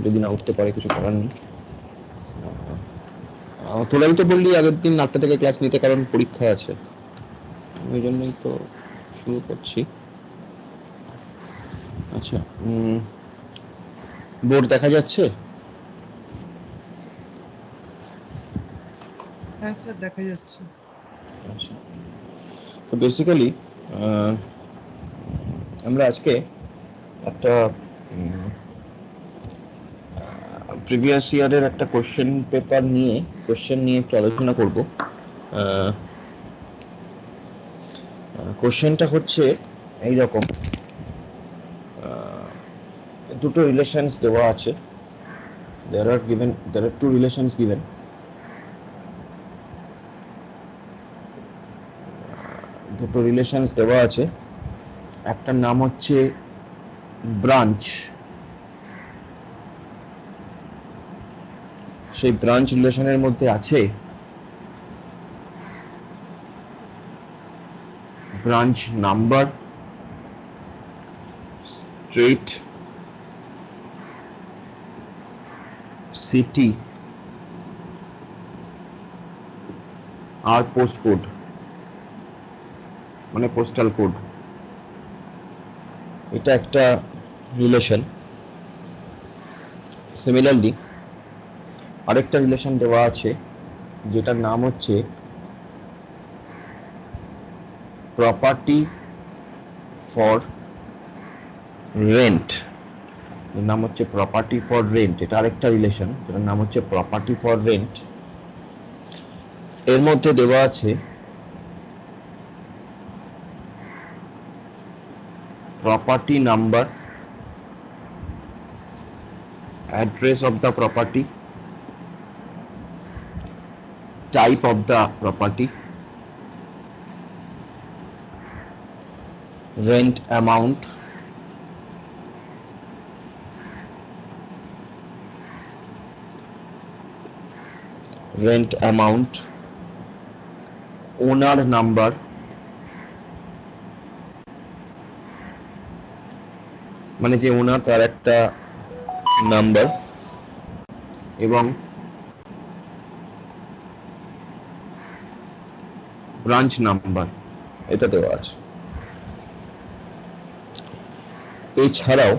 যদি না উঠতে পারে কিছু করার নেই। তোরাই তো বললি আগের দিন 8টা থেকে ক্লাস নিতে, কারণ পরীক্ষা আছে, ওই জন্যই তো শুরু করছি। আচ্ছা, বোর্ড দেখা যাচ্ছে? হ্যাঁ স্যার দেখা যাচ্ছে। আচ্ছা, তো বেসিক্যালি আমরা আজকে একটা প্রিভিয়াস ইয়ারের একটা কোশ্চেন পেপার নিয়ে একটু আলোচনা করব। কোশ্চেনটা হচ্ছে এই রকম, দুটো রিলেশনস দেওয়া আছে, there are two relations given. দুটো রিলেশনস দেওয়া আছে, একটার নাম হচ্ছে ব্রাঞ্চ, সেই ব্রাঞ্চ রিলেশনের মধ্যে আছে ব্রাঞ্চ নাম্বার, স্ট্রিট, সিটি আর পোস্ট কোড, মানে পোস্টাল কোড। এটা একটা রিলেশন। সিমিলারলি আরেকটা রিলেশন দেওয়া আছে যেটার নাম হচ্ছে প্রপার্টি ফর রেন্ট। এর নাম হচ্ছে প্রপার্টি ফর রেন্ট। এটা আরেকটা রিলেশন যেটার নাম হচ্ছে প্রপার্টি ফর রেন্ট। এর মধ্যে দেওয়া আছে property number, address of the property, type of the property, rent amount, owner number, মানে যে ওনার তার একটা নাম্বার, এবং ব্রাঞ্চ নাম্বার, এটা দেওয়া আছে। এছাড়াও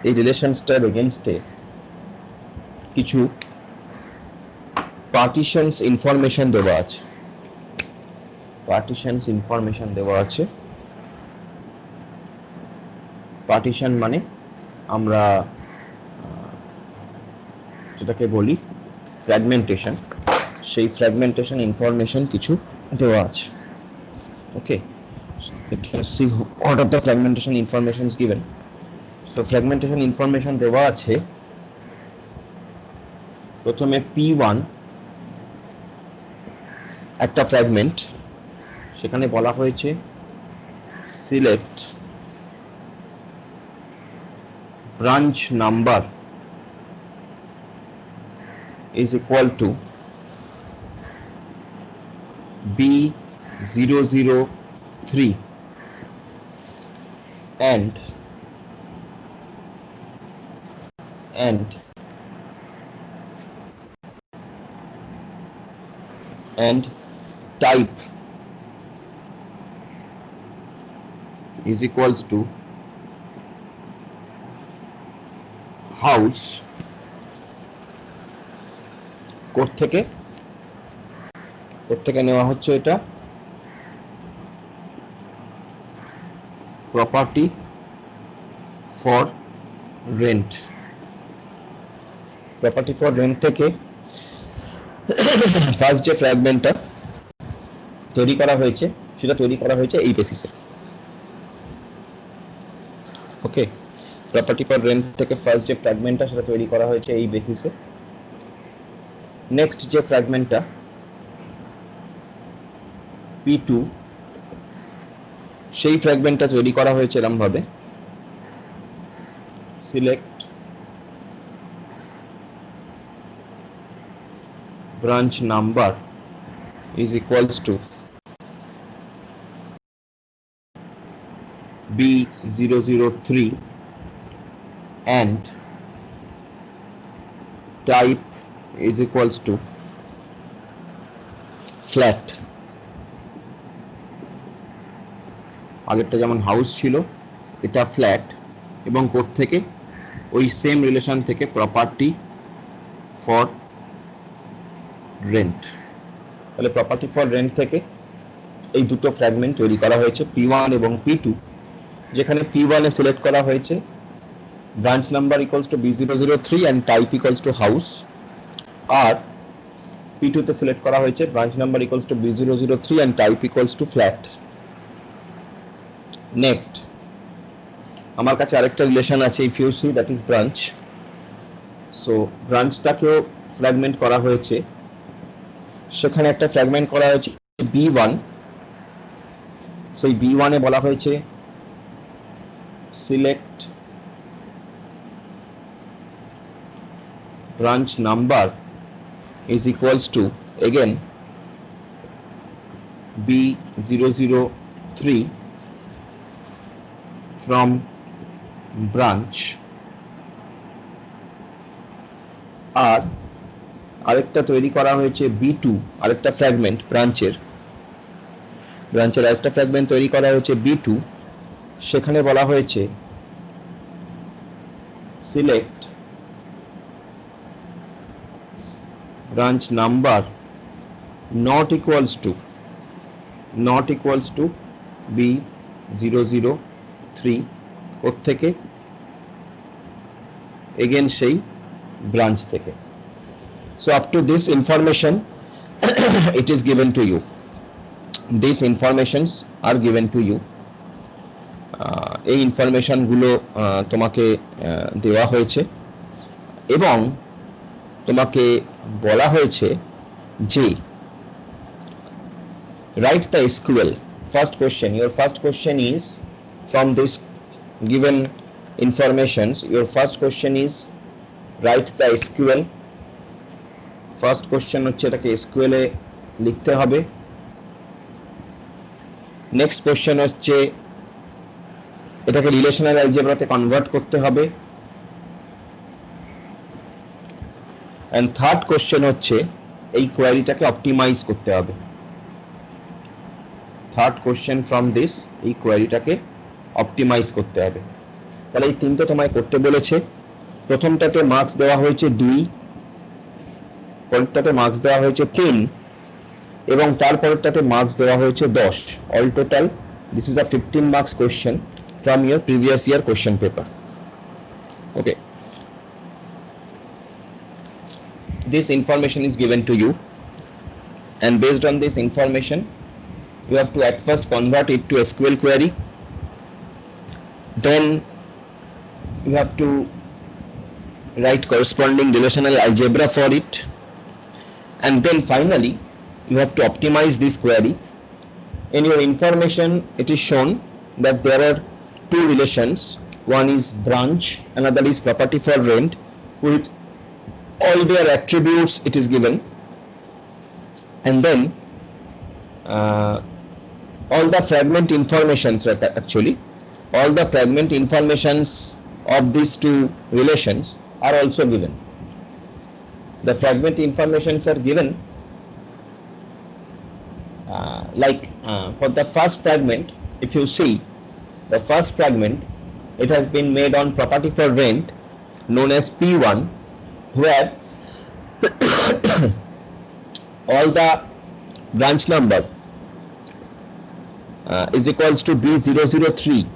এই রিলেশনসটার এগেনস্টে কিছু পার্টিশনস ইনফরমেশন দেওয়া আছে। পার্টিশন মানে আমরা যেটাকে বলি ফ্র্যাগমেন্টেশন, সেই ফ্র্যাগমেন্টেশন ইনফরমেশন কিছু দেওয়া আছে। ওকে, let's see what are the fragmentation informations given. So fragmentation information দেওয়া আছে প্রথমে P1 একটা ফ্র্যাগমেন্ট, সেখানে বলা হয়েছে select branch number is equal to B003 and type is equals to house। কোত্থেকে নেওয়া হচ্ছে এটা? Property for rent. Property for rent থেকে ফার্স্ট যে ফ্র্যাগমেন্টটা তৈরি করা হয়েছে সেটা তৈরি করা হয়েছে এই বেসিসে। ওকে, প্রপার্টি ফর রেন্ট থেকে ফার্স্ট যে ফ্র্যাগমেন্টটা সেটা তৈরি করা হয়েছে এই বেসিসে। নেক্সট যে ফ্র্যাগমেন্টটা P2, সেই ফ্র্যাগমেন্টটা তৈরি করা হয়েছে এরকম ভাবে, select branch number is equals to B003 and type is equals to flat. আগেরটা যেমন হাউস ছিল, এটা ফ্ল্যাট, এবং কোড থেকে ওই সেম রিলেশন থেকে প্রপার্টি ফর রেন্ট। তাহলে প্রপার্টি ফর রেন্ট থেকে এই দুটো ফ্র্যাগমেন্ট তৈরি করা হয়েছে, P1 এবং P2, যেখানে P1 এ সিলেক্ট করা হয়েছে branch number equals to B003 and type equals to house, আর P2 তে সিলেক্ট করা হয়েছে branch number equals to B003 and type equals to flat. Next আমার কাছে আরেকটা রিলেশন আছে, if you see, that is branch. So ব্রাঞ্চটাকেও fragment করা হয়েছে, সেখানে একটা ফ্র্যাগমেন্ট করা হয়েছে B1, সেই B1 এ বলা হয়েছে select branch number is equals to again B003 from branch, আর আরেকটা তৈরি করা হয়েছে B2, আরেকটা ফ্র্যাগমেন্ট ব্রাঞ্চের আরেকটা ফ্র্যাগমেন্ট তৈরি করা হয়েছে B2, সেখানে বলা হয়েছে select branch number not equals to B003 কোথ থেকে, again সেই branch থেকে। So up to this information it is given to you, these informations are given to you, এই ইনফরমেশন গুলো তোমাকে দেওয়া হয়েছে, এবং তোমাকে বলা হয়েছে যে write the SQL. First question, your first question is from this given informations, your first question is write the SQL. First question হচ্ছে এটাকে SQL এ লিখতে হবে। নেক্সট কোশ্চেন হচ্ছে এটাকে রিলেশনাল অ্যালজেব্রাতে কনভার্ট করতে হবে। এন্ড থার্ড কোশ্চেন হচ্ছে এই কোয়েরিটাকে অপটিমাইজ করতে হবে। থার্ড কোশ্চেন ফ্রম দিস, এই কোয়েরিটাকে অপটিমাইজ করতে হবে। তাহলে এই তিনটে তোমায় করতে বলেছে। প্রথমটাতে মার্কস দেওয়া হয়েছে 2, পরেরটাতে মার্কস দেওয়া হয়েছে 3, এবং তারপরেরটাতে মার্কস দেওয়া হয়েছে 10। All total this is a 15 marks question from your previous year question paper. Okay, this information is given to you, and based on this information you have to at first convert it to SQL query, then you have to write corresponding relational algebra for it, and then finally you have to optimize this query. In your information it is shown that there are two relations, one is branch, another is property for rent, with all their attributes it is given, and then all the fragment informations, actually all the fragment informations of these two relations are also given. The fragment informations are given for the first fragment. If you see the first fragment, it has been made on property for rent known as P1, where all the branch number is equals to B003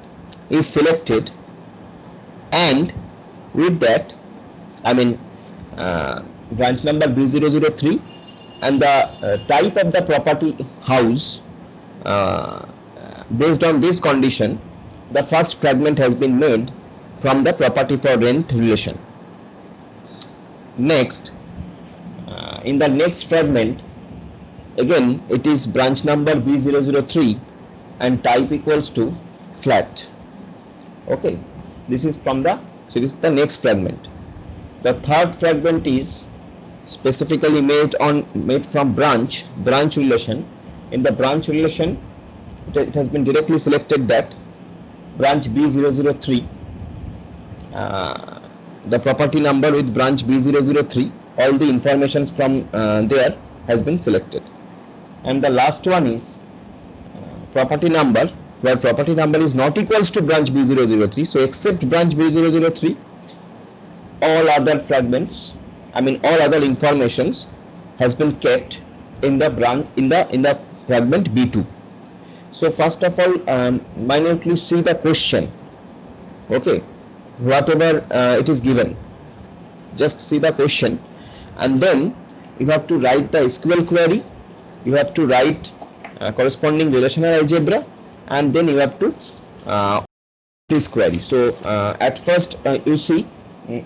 is selected, and with that branch number B003 and the type of the property house, based on this condition the first fragment has been made from the property for rent relation. Next, in the next fragment again it is branch number B003 and type equals to flat. Okay, this is the next fragment. The third fragment is specifically made from branch relation. In the branch relation it has been directly selected that branch B003, the property number with branch B003 all the informations from there has been selected. And the last one is property number, where property number is not equals to branch B003. So except branch B003, all other fragments, I mean all other informations has been kept in the branch in the fragment B2. So first of all, minutely see the question. Okay, whatever it is given, just see the question, and then you have to write the SQL query, you have to write corresponding relational algebra, and then you have to this query. So at first you see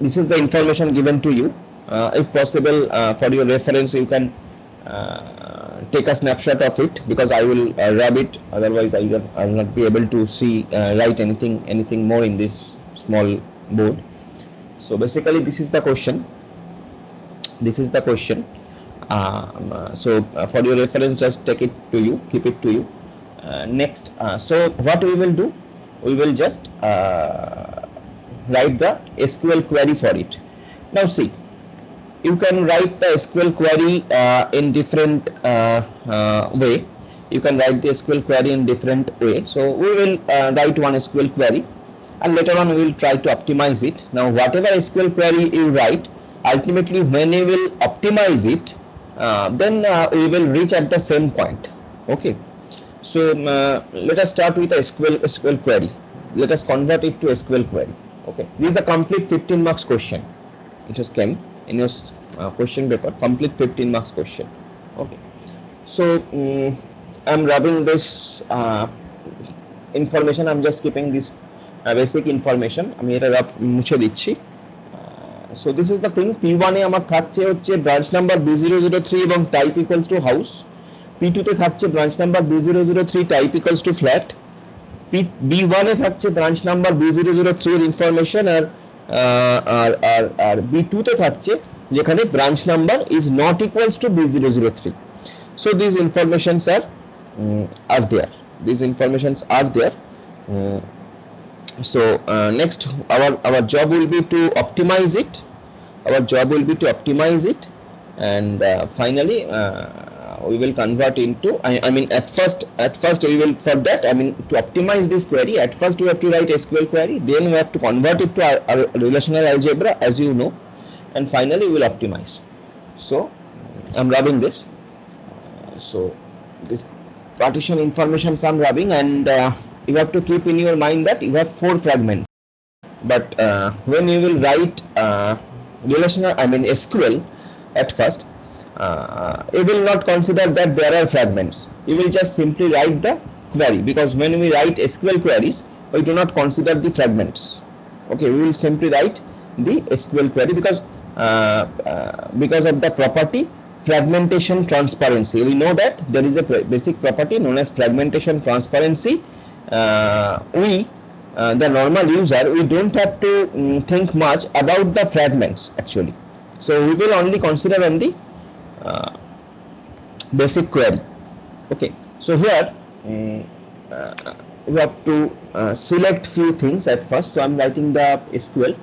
this is the information given to you. If possible, for your reference, you can take a snapshot of it, because I will rub it, otherwise I will not be able to see write anything more in this small board. So basically this is the question, so for your reference, just take it to you, keep it to you. Next, so what we will do, we will just write the SQL query for it. Now see, you can write the SQL query in different way. You can write the SQL query in different way. So we will write one SQL query, and later on we will try to optimize it. Now whatever SQL query you write, ultimately when you will optimize it, then we will reach at the same point. Okay, so let us start with a SQL query. Let us convert it to SQL query. Okay, this is a complete 15 marks question. It just came in your question paper, complete 15 marks question. Okay, so I'm rubbing this information, I'm just keeping this basic information, আমি এটা মুছে দিচ্ছি. So this is the thing, P1 এ আমার থাকছে হচ্ছে branch number B003 এবং type equals to house, P2 তে থাকছে branch number B003 type equals to flat, B1 এ থাকছে ব্রাঞ্চ নাম্বার B003 এর ইনফরমেশন, আর B2 তে থাকছে যেখানে branch number is not equals to B003. So these informations are there. These informations are there. So next our job will be to optimize it. And finally we will convert into, I mean at first we will, for that, I mean to optimize this query, at first we have to write SQL query, then we have to convert it to our relational algebra, as you know, and finally we will optimize. So I'm rubbing this. So this partition information I'm rubbing, and you have to keep in your mind that you have 4 fragments, but when you will write relational, I mean SQL, at first you will not consider that there are fragments. You will just simply write the query, because when we write SQL queries, we do not consider the fragments. Okay, we will simply write the SQL query, because of the property fragmentation transparency. We know that there is a basic property known as fragmentation transparency. The normal user, we don't have to think much about the fragments actually. So we will only consider on the basic query. Okay, so here we have to select few things at first. So I'm writing the SQL.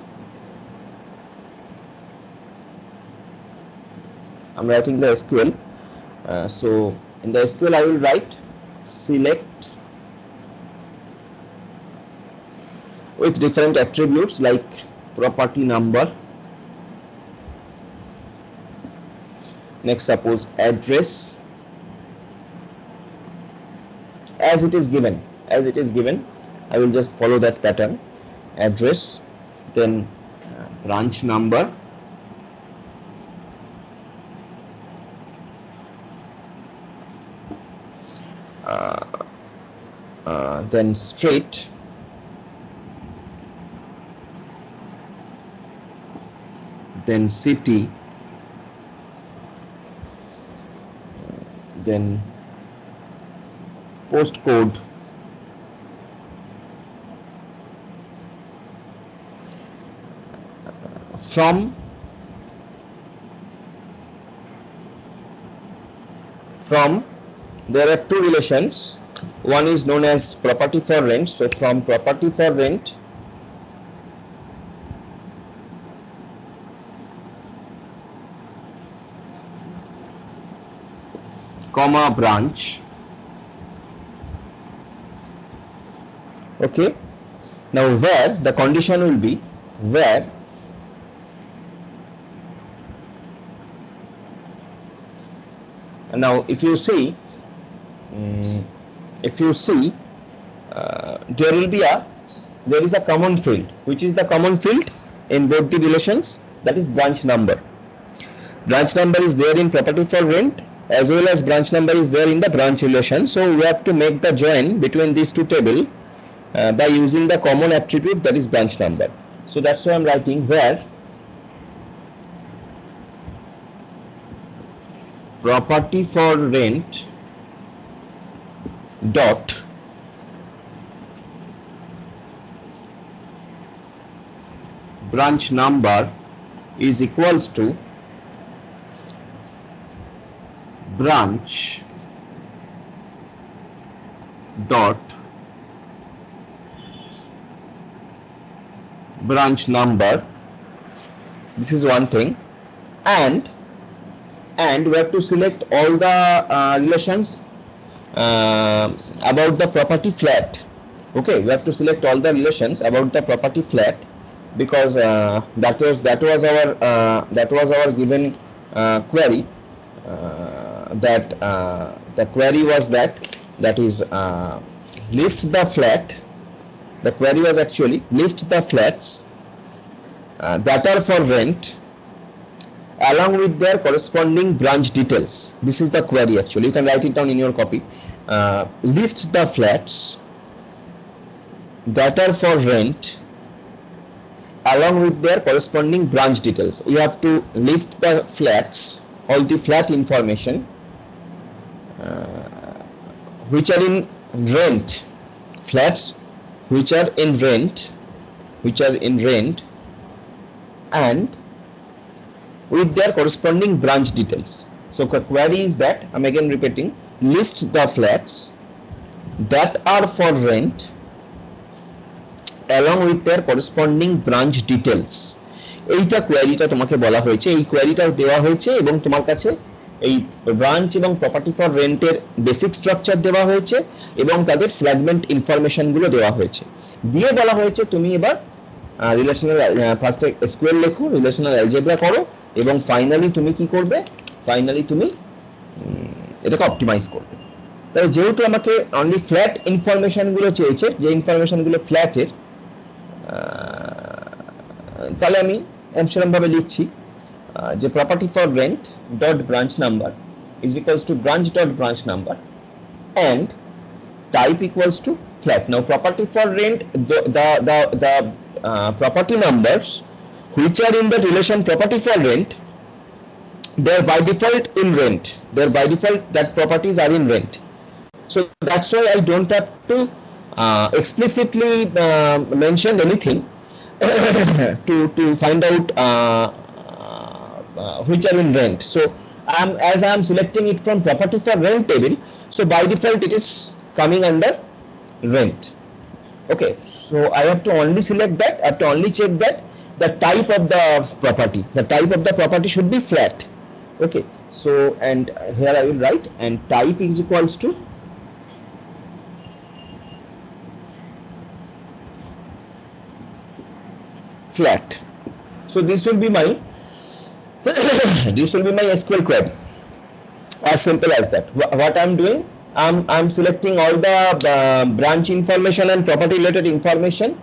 So in the SQL I will write select with different attributes like property number, next suppose address, as it is given, I will just follow that pattern, address, then branch number, then street, then city, then postcode, from there are 2 relations. One is known as property for rent. So from property for rent, comma branch. Okay, now where the condition will be where now if you see there is a common field. Which is the common field in both the relations? That is branch number. Branch number is there in property for rent as well as branch number is there in the branch relation. So we have to make the join between these two tables by using the common attribute, that is branch number. So that's why I'm writing where property for rent dot branch number is equals to branch dot branch number. This is one thing, and we have to select all the relations about the property flat. Okay, we have to select all the relations about the property flat because that was our given query. That the query was that is list the flat. The query was actually list the flats that are for rent along with their corresponding branch details. This is the query actually. You can write it down in your copy. List the flats that are for rent along with their corresponding branch details. You have to list the flats, all the flat information which are in rent, flats which are in rent and with their corresponding branch details. So query is that, I'm again repeating, list the flats that are for rent along with their corresponding branch details. এইটা কোয়েরিটা তোমাকে বলা হয়েছে, এই কোয়েরিটা দেওয়া হয়েছে এবং তোমার কাছে এই ব্রাঞ্চ এবং প্রপার্টি ফর রেন্টের বেসিক স্ট্রাকচার দেওয়া হয়েছে এবং তাদের ফ্র্যাগমেন্ট ইনফরমেশন গুলো দেওয়া হয়েছে, দিয়ে বলা হয়েছে তুমি এবার রিলেশনাল ফার্স্টে এসকিউএল লেখো, রিলেশনাল অ্যালজেব্রা করো এবং ফাইনালি তুমি কি করবে, ফাইনালি তুমি এটাকে অপটিমাইজ করবে। তাহলে যেহেতু আমাকে অনলি ফ্ল্যাট ইনফরমেশন গুলো চেয়েছে, যে ইনফরমেশন গুলো ফ্ল্যাটের, তাহলে আমি এমসেরকম ভাবে লিখছি যে property for rent dot branch number is equals two branch dot branch number and type equals to flat. Now property for rent, the property numbers which are in the relation property for rent, they are by default in rent. They are by default that properties are in rent. So that's why I don't have to explicitly mention anything to find out which are in rent. So as I am selecting it from property for rent table, so by default it is coming under rent. Okay, so I have to only select that, I have to only check that the type of the property should be flat. Okay, so and here I will write and type is equals to flat. So this will be my SQL query, as simple as that. What I'm doing, I'm selecting all the branch information and property related information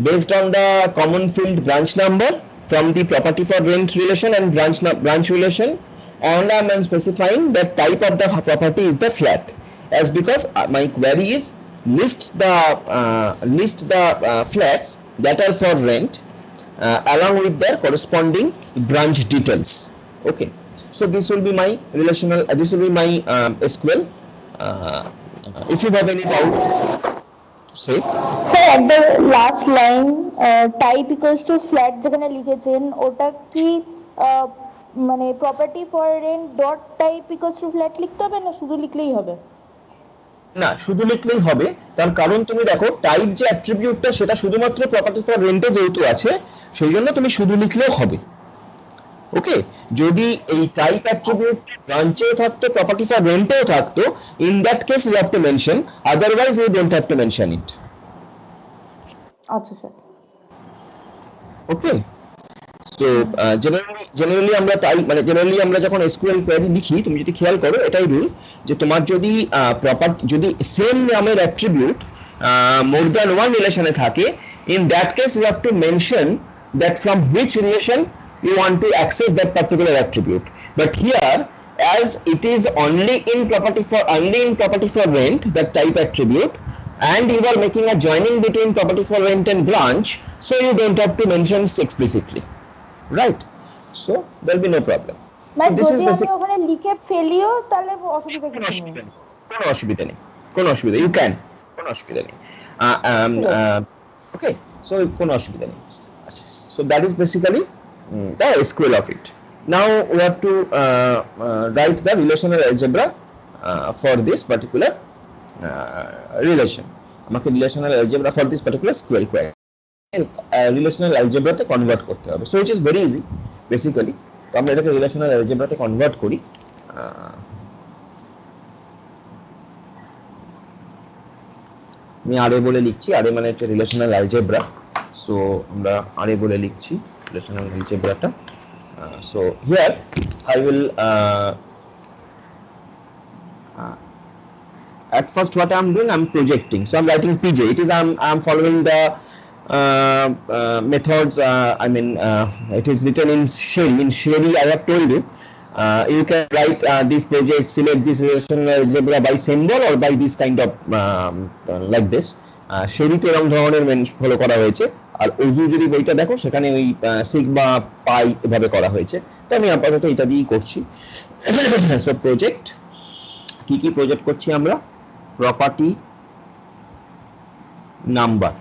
based on the common field branch number from the property for rent relation and branch relation, and I'm specifying that type of the property is the flat, as because my query is list the flats that are for rent along with their corresponding branch details. Okay, so this will be my relational, this will be my SQL. If you have any doubt, say. Sir, at the last line, type equals to flat যেখানে লিখেছেন ওটা কি মানে property for rent dot type equals to flat লিখতে হবে না শুধু লিখলেই হবে? না, শুধু লিখলেই হবে, তার কারণ তুমি দেখো টাইপ যে অ্যাট্রিবিউটটা সেটা শুধুমাত্র প্রপার্টি ফর রেন্টে যেহেতু আছে সেই জন্য তুমি শুধু লিখলেও হবে। ওকে, যদি এই টাইপ অ্যাট্রিবিউট ব্রাঞ্চেও থাকতো, প্রপার্টি ফর রেন্টেও থাকতো, in that case you have to mention, otherwise you don't have to mention it. আচ্ছা স্যার। ওকে, সো জেনারেলি আমরা তাই মানে জেনারেলি আমরা যখন এসকিউএল কোয়েরি লিখি, তুমি যদি খেয়াল করো এটাই রুল, যে তোমার যদি যদি সেম নামের অ্যাট্রিবিউট মোর দ্যান ওয়ান রিলেশনে থাকে, in that case you have to mention that from which relation you want to access that particular attribute. But here, as it is only in property for rent, that type attribute, and you are making a joining between property for rent and branch, so you don't have to mention explicitly, right? So there will be no problem. মানে যদি আমি ওখানে লিখে ফেলিও তাহলে অসুবিধা কিছু নেই? কোনো অসুবিধা নেই, কোনো অসুবিধা, you can, কোনো অসুবিধা নেই। Okay, so কোনো অসুবিধা নেই। So that is basically the SQL of it. Now we have to write the relational algebra for this particular relation. আমাকে relational algebra for this particular SQL query relational algebra তে convert করতে হবে। So it is very easy basically. তো আমরা এটাকে relational algebra তে convert করি। আমি আরে বলে লিখছি, আরে মানে হচ্ছে রিলেশনাল অ্যালজেব্রা। সো আমরা আরে বলে লিখছি relational algebra ta. So here I will at first what I am doing, I am projecting, so I am writing pj. It is I am following the methods, I mean it is written in shell. In shell I have told you you can write this project, select this relational algebra by symbol or by this kind of like this. শেরিতে এরকম ধরনের follow করা হয়েছে, আর ওজু যদি বইটা দেখো সেখানে ওই sigma পাই এভাবে করা হয়েছে। তো আমি আপাতত এটা দিয়েই করছি। সো প্রজেক্ট, কি কি প্রজেক্ট করছি আমরা? প্রপার্টি নাম্বার,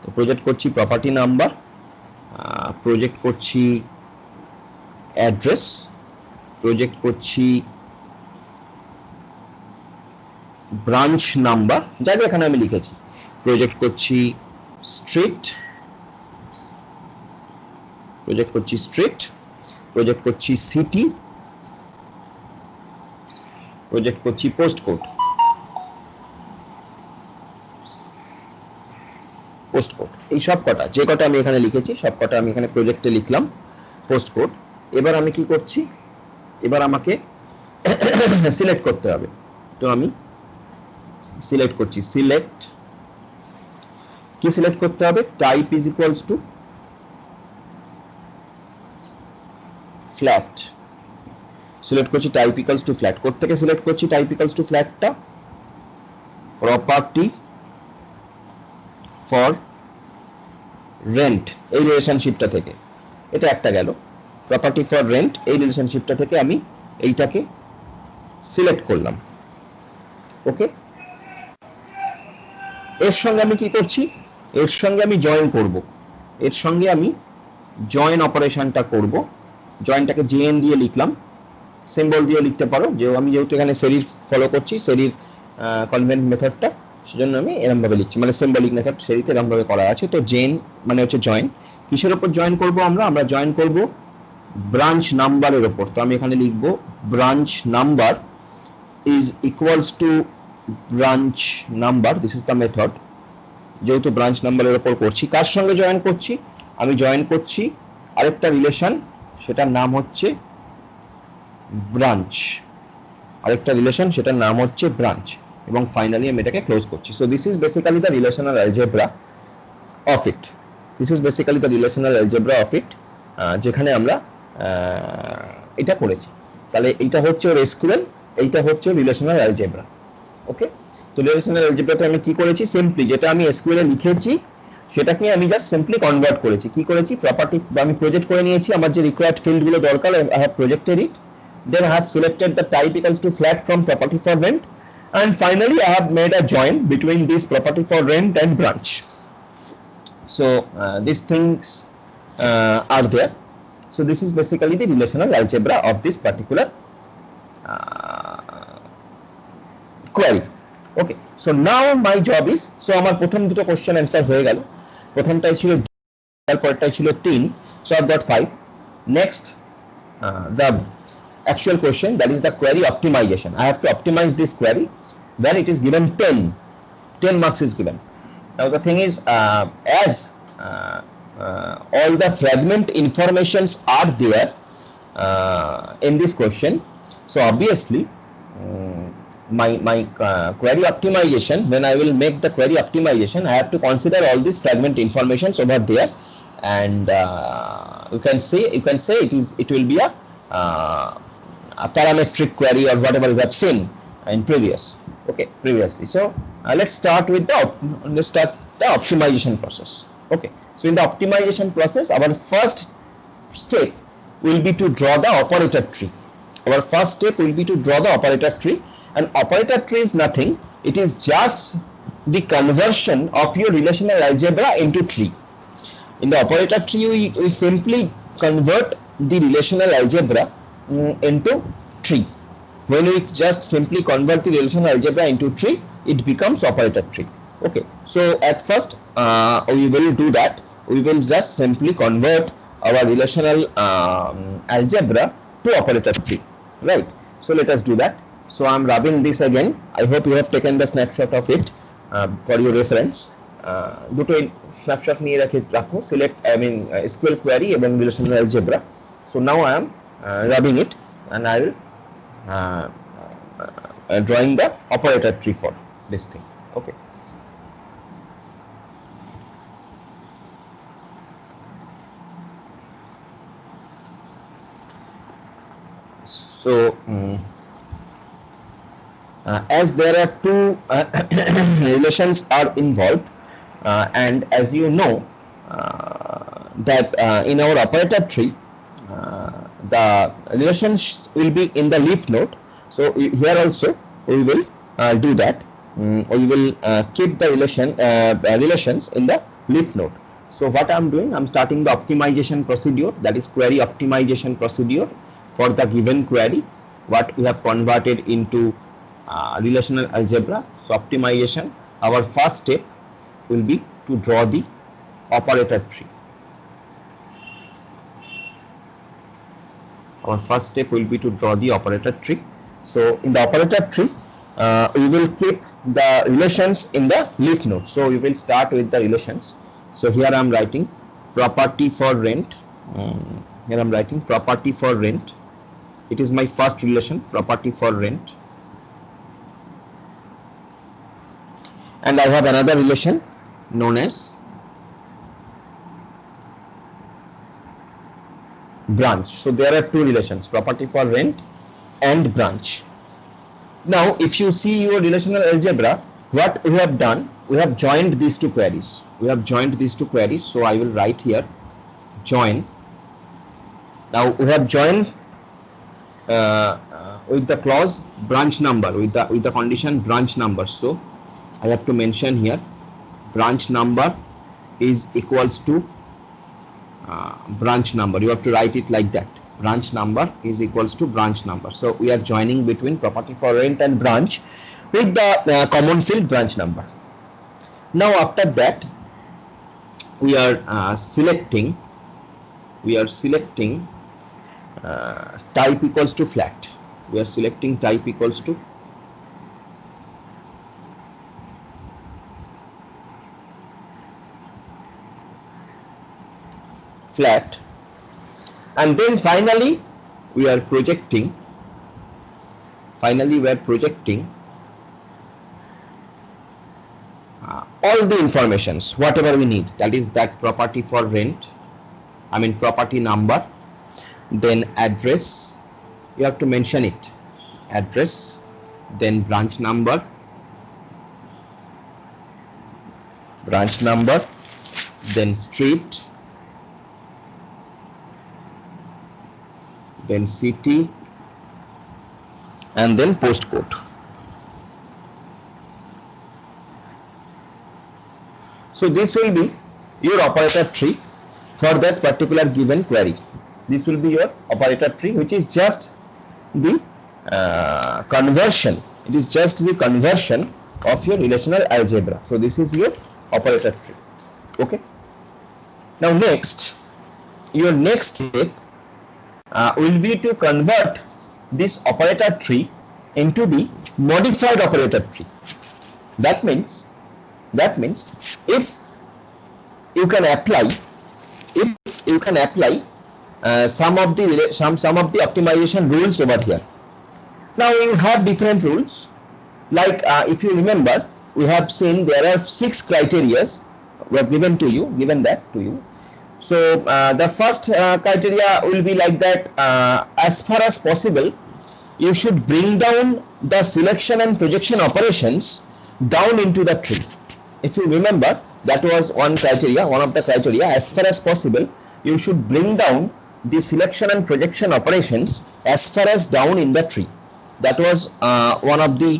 তো প্রজেক্ট করছি প্রপার্টি নাম্বার, প্রজেক্ট করছি অ্যাড্রেস, প্রজেক্ট করছি ব্রাঞ্চ নাম্বার, যা যা এখানে আমি লিখেছি, প্রজেক্ট করছি স্ট্রিট, প্রজেক্ট করছি স্ট্রিট, প্রজেক্ট করছি সিটি, প্রজেক্ট করছি পোস্ট কোড, পোস্ট কোড, এই সব কটা যে কটা আমি এখানে লিখেছি সব কটা আমি এখানে প্রজেক্টে লিখলাম পোস্ট কোড। এবার আমি কি করছি, এবার আমাকে সিলেক্ট করতে হবে। তো আমি সিলেক্ট করছি, সিলেক্ট, কি সিলেক্ট করতে হবে? Type is equals to flat, select করছি type equals to flat. Code থেকে সিলেক্ট করছি টাইপ ইকুয়ালস টু ফ্ল্যাটটা, প্রপার্টি ফর রেন্ট এই রিলেশনশিপটা থেকে, এটা একটা গেল। প্রপার্টি ফর রেন্ট এই রিলেশনশিপটা থেকে আমি এইটাকে সিলেক্ট করলাম। ওকে, এর সঙ্গে আমি কি করছি, এর সঙ্গে আমি জয়েন করব, এর সঙ্গে আমি জয়েন অপারেশনটা করব। জয়েনটাকে জেএন দিয়ে লিখলাম, সিম্বল দিয়ে লিখতে পারো, যে আমি যেহেতু এখানে সেরির ফলো করছি, সেরির কনভেন্ট মেথডটা, সেজন্য আমি এরকম ভাবে লিখছি, মানে সিম্বলিক মেথড সেরিতে এরকম ভাবে করা আছে। তো জেন মানে হচ্ছে জয়েন, কিসের উপর জয়েন করব আমরা জয়েন করব ব্রাঞ্চ নাম্বারের উপর। তো আমি এখানে লিখব branch number is equals two branch number, this is the method. যেহেতু ব্রাঞ্চ নাম্বারের উপর করছি, কার সঙ্গে জয়েন করছি? আমি জয়েন করছি আরেকটা রিলেশন, সেটার নাম হচ্ছে ব্রাঞ্চ, আরেকটা রিলেশন সেটার নাম হচ্ছে ব্রাঞ্চ, এবং ফাইনালি আমি এটাকে ক্লোজ করছি। So this is basically the relational algebra of it, this is basically the relational algebra of it, যেখানে আমরা এটা করেছি। তাহলে এইটা হচ্ছে ওর এসকিউএল, এইটা হচ্ছে রিলেশনাল অ্যালজেব্রা। ওকে, তো রিলেশনাল অ্যালজেব্রাতে আমি কি করেছি, সিম্পলি যেটা আমি এসকিউএল এ লিখেছি সেটাকে আমি জাস্ট সিম্পলি কনভার্ট করেছি। কি করেছি, প্রপার্টি আমি প্রজেক্ট করে নিয়েছি, আমার যে রিকোয়ার্ড ফিল্ডগুলো দরকার I have projected it, then I have selected the type equals to flat from property for rent, and finally I have made a join between this property for rent and branch. So these things are there. So this is basically the relational algebra of this particular query. Okay, so now my job is, so আমার প্রথম দুটো question answer হয়ে গেল, প্রথমটাই ছিল, তারপরটাই ছিল 3, so I've got 5. Next the actual question, that is the query optimization. I have to optimize this query. Then it is given 10 marks is given. Now the thing is, as all the fragment informations are there in this question, so obviously my query optimization, when I will make the query optimization, I have to consider all these fragment informations over there, and you can say it will be a parametric query or whatever we have seen in previously. So let's start with the optimization process. Okay, so in the optimization process, our first step will be to draw the operator tree. Our first step will be to draw the operator tree, and operator tree is nothing, it is just the conversion of your relational algebra into tree. In the operator tree, we simply convert the relational algebra into tree. When we just simply convert the relational algebra into tree, it becomes operator tree. Okay, so at first we will do that. We will just simply convert our relational algebra to operator tree, right? So let us do that. So I am rubbing this again. I hope you have taken the snapshot of it for your reference. দুটো snapshot নিয়ে রাখো, select SQL query এবং relational algebra. So now I am rubbing it, and I will drawing the operator tree for this thing. Okay. So as there are two relations are involved, and as you know that in our operator tree the relations will be in the leaf node. So here also we will do that. We will keep the relations in the leaf node. So what I'm doing, I'm starting the optimization procedure, that is query optimization procedure for the given query what we have converted into relational algebra. So optimization, our first step will be to draw the operator tree. Our first step will be to draw the operator tree. So in the operator tree, we will keep the relations in the leaf node. So we will start with the relations. So here I am writing property for rent. Here I am writing property for rent. It is my first relation, property for rent. And I have another relation known as branch. So there are two relations, property for rent and branch. Now if you see your relational algebra, what we have done, we have joined these two queries. So I will write here join. Now we have joined with the clause branch number, with the condition branch number. So I have to mention here branch number is equals to branch number. You have to write it like that. Branch number is equals to branch number. So we are joining between property for rent and branch with the common field branch number. Now after that we are selecting type equals to flat. We are selecting type equals to flat, and then finally we are projecting all the informations whatever we need, that is that property for rent, property number, then address, you have to mention it, address, then branch number, then street, then city, and then postcode. So this will be your operator tree for that particular given query. This will be your operator tree, which is just the conversion. It is just the conversion of your relational algebra. So this is your operator tree. Okay. Now next, your next step will be to convert this operator tree into the modified operator tree. That means if you can apply some of the optimization rules over here. Now you have different rules, like if you remember, we have seen there are 6 criteria we have given that to you. So the first criteria will be like that, as far as possible you should bring down the selection and projection operations down into the tree. If you remember, that was one of the criteria. As far as possible you should bring down the selection and projection operations as far as down in the tree. That was one of the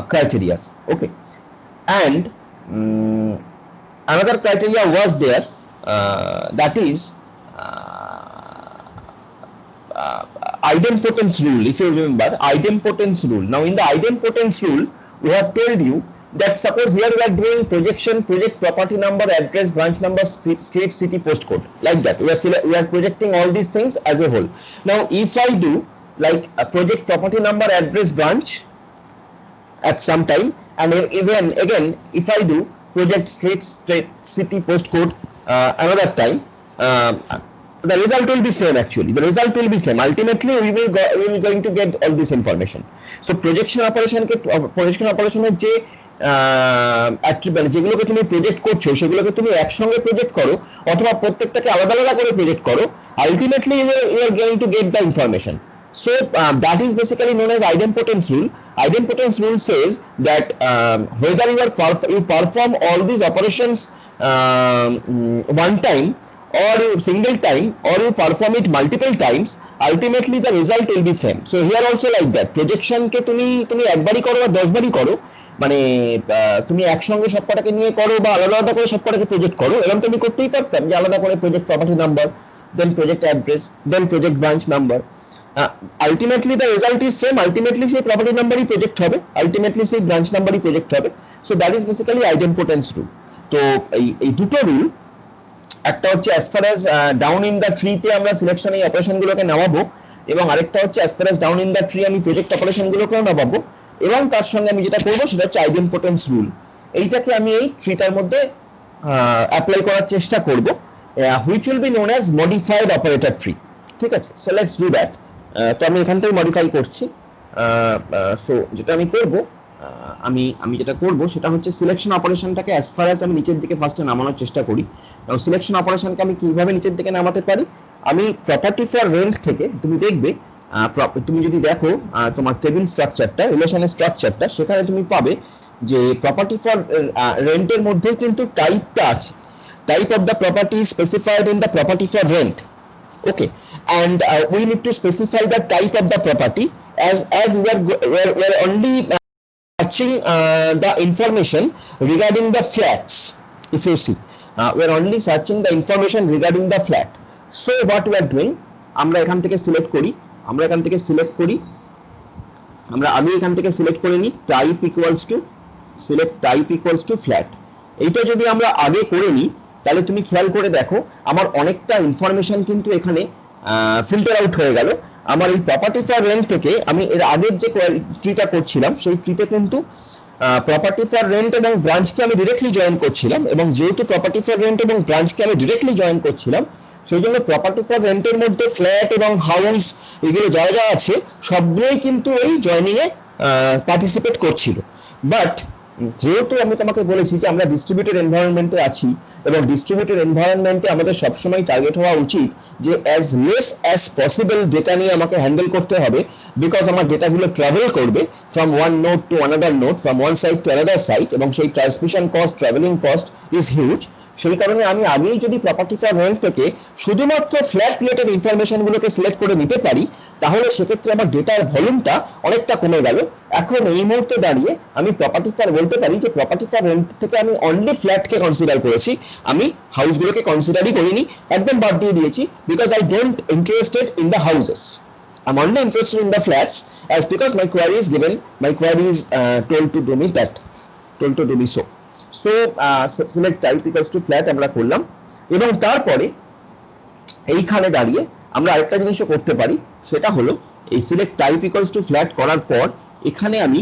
criteria. Okay, and another criteria was there, that is idempotence rule. If you remember, idempotence rule. Now in the idempotence rule, we have told you that suppose here we are doing projection, project property number, address, branch number, street, city, postcode, like that. We are projecting all these things as a whole. Now if I do like a project property number, address, branch at some time, and even again if I do project street, city, postcode another time, the result will be same. Actually the result will be same. Ultimately we will going to get all this information. So projection operation যে যেগুলোকে তুমি project করছো সেগুলোকে তুমি একসঙ্গে project করো অথবা প্রত্যেকটাকে আলাদা আলাদা করে প্রজেক্ট করো, ultimately you are going to get the information. So that is basically known as idempotence rule. Idempotence rule says that whether you perform all these operations one time or single time, or you perform it multiple times, ultimately the result will be same. So here also like that, projection ke তুমি একবারই করো বা 10 বারই করো, মানে তুমি একসঙ্গে সবকটাকে নিয়ে করো বা আলাদা আলাদা করে সবকটাকে প্রজেক্ট করো, এরকম তুমি করতেই পারতাম যে আলাদা করে project property number, then project address, then project branch number. ultimately the result is same. ultimately সেই property number-ই project হবে, ultimately সেই branch number-ই project হবে. So that is basically idempotence rule. তো এই দুটো রুল, একটা হচ্ছে as far as down in the tree তে আমরা সিলেকশন এই অপারেশন গুলোকে নামাবো, এবং আরেকটা হচ্ছে as far as down in the tree আমি প্রজেক্ট অপারেশন গুলোকেও নামাবো, এবং তার সঙ্গে আমি যেটা করবো সেটা হচ্ছে idempotence রুল। এইটাকে আমি এই ট্রিটার মধ্যে অ্যাপ্লাই করার চেষ্টা করব, which will be known as modified operator tree. ঠিক আছে, so let's do that. তো আমি এখান থেকে মডিফাই করছি। সো যেটা আমি করব, আমি যেটা করব সেটা হচ্ছে সিলেকশন অপারেশনটাকে অ্যাজ ফার অ্যাজ আমি নিচের দিকে ফার্স্টে নামানোর চেষ্টা করি। এবং সিলেকশন অপারেশনকে আমি কিভাবে নিচের দিকে নামাতে পারি, আমি প্রপার্টি ফর রেন্ট থেকে তুমি দেখবে, তুমি যদি দেখো তোমার টেবিল স্ট্রাকচারটা, রিলেশনের স্ট্রাকচারটা, সেখানে তুমি পাবে যে প্রপার্টি ফর রেন্টের মধ্যে কিন্তু টাইপটা আছে। Type of the property specified in the property for rent. Okay, and we need to specify the type of the property as we're only searching the information regarding the flats. If you see, we're only searching the information regarding the flat. So what we are doing, আমরা এখান থেকে select করি, আমরা আগে এখান থেকে select করে নিই type equals two, select type equals to flat. এইটা যদি আমরা আগে করে নিই তাহলে তুমি খেয়াল করে দেখো আমার অনেকটা ইনফরমেশন কিন্তু এখানে ফিল্টার আউট হয়ে গেল। আমার এই প্রপার্টি ফর রেন্ট থেকে আমি এর আগের যে ট্রিটা করছিলাম সেই ট্রিতে কিন্তু প্রপার্টি ফর রেন্ট এবং ব্রাঞ্চকে আমি ডিরেক্টলি জয়েন করছিলাম, এবং যেহেতু প্রপার্টি ফর রেন্ট এবং ব্রাঞ্চকে আমি ডিরেক্টলি জয়েন করছিলাম সেই জন্য প্রপার্টি ফর রেন্টের মধ্যে ফ্ল্যাট এবং হাউস এগুলো যা যা আছে সবগুলোই কিন্তু এই জয়েনিং এ পার্টিসিপেট করছিল। বাট যেহেতু আমি তোমাকে বলেছি যে আমরা ডিস্ট্রিবিউটেড এনভায়রনমেন্টে আছি, এবং ডিস্ট্রিবিউটেড এনভায়রনমেন্টে আমাদের সবসময় টার্গেট হওয়া উচিত যে as less as possible data নিয়ে আমাকে হ্যান্ডেল করতে হবে, বিকজ আমার ডেটাগুলো ট্রাভেল করবে from one node to another node, from one site to another site, এবং সেই transmission cost, travelling cost is huge. সেই কারণে আমি আগেই যদি প্রপার্টি ফর রেন্ট থেকে শুধুমাত্র ফ্ল্যাট রিলেটেড ইনফরমেশনগুলোকে সিলেক্ট করে নিতে পারি তাহলে সেক্ষেত্রে আমার ডেটার ভলিউমটা অনেকটা কমে গেল। এখন এই মুহূর্তে দাঁড়িয়ে আমি প্রপার্টি ফর বলতে পারি যে প্রপার্টি ফর রেন্ট থেকে আমি অনলি ফ্ল্যাটকে কনসিডার করেছি, আমি হাউসগুলোকে কনসিডারই করিনি, একদম বাদ দিয়ে দিয়েছি, because I don't interested in the houses. I'm only interested in the flats as because my query is given, my query is told to do me so. So select type equals to flat আমরা করলাম, এবং তারপরে এইখানে দাঁড়িয়ে আমরা আরেকটা জিনিসও করতে পারি, সেটা হলো এই select type equals to flat করার পর এখানে আমি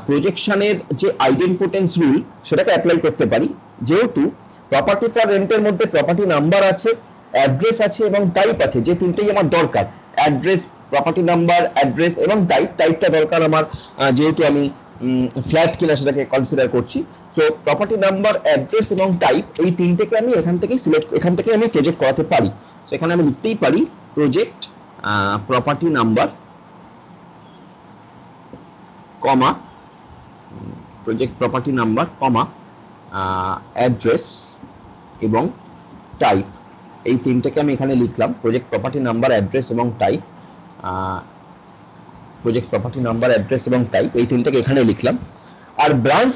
প্রজেকশনের যে আইডেন্টিপোটেন্স রুল সেটাকে অ্যাপ্লাই করতে পারি। যেহেতু প্রপার্টি ফর রেন্টের মধ্যে প্রপার্টি নাম্বার আছে, অ্যাড্রেস আছে এবং টাইপ আছে, যে তিনটেই আমার দরকার, অ্যাড্রেস, প্রপার্টি নাম্বার, অ্যাড্রেস এবং টাইপ। টাইপটা দরকার আমার যেহেতু আমি ফ্ল্যাট কিনা সেটাকে কনসিডার করছি। সো প্রপার্টি নাম্বার, অ্যাড্রেস এবং টাইপ এই তিনটেকে আমি এখান থেকে আমি প্রজেক্ট করাতে পারি। সো এখানে আমি লিখতেই পারি project property number comma project property number comma address এবং টাইপ, এই তিনটাকে আমি এখানে লিখলাম। প্রজেক্ট প্রপার্টি নাম্বার, অ্যাড্রেস এবং type, project property number, address এবং টাইপ, এই তিনটাকে এখানে লিখলাম। আর ব্রাঞ্চ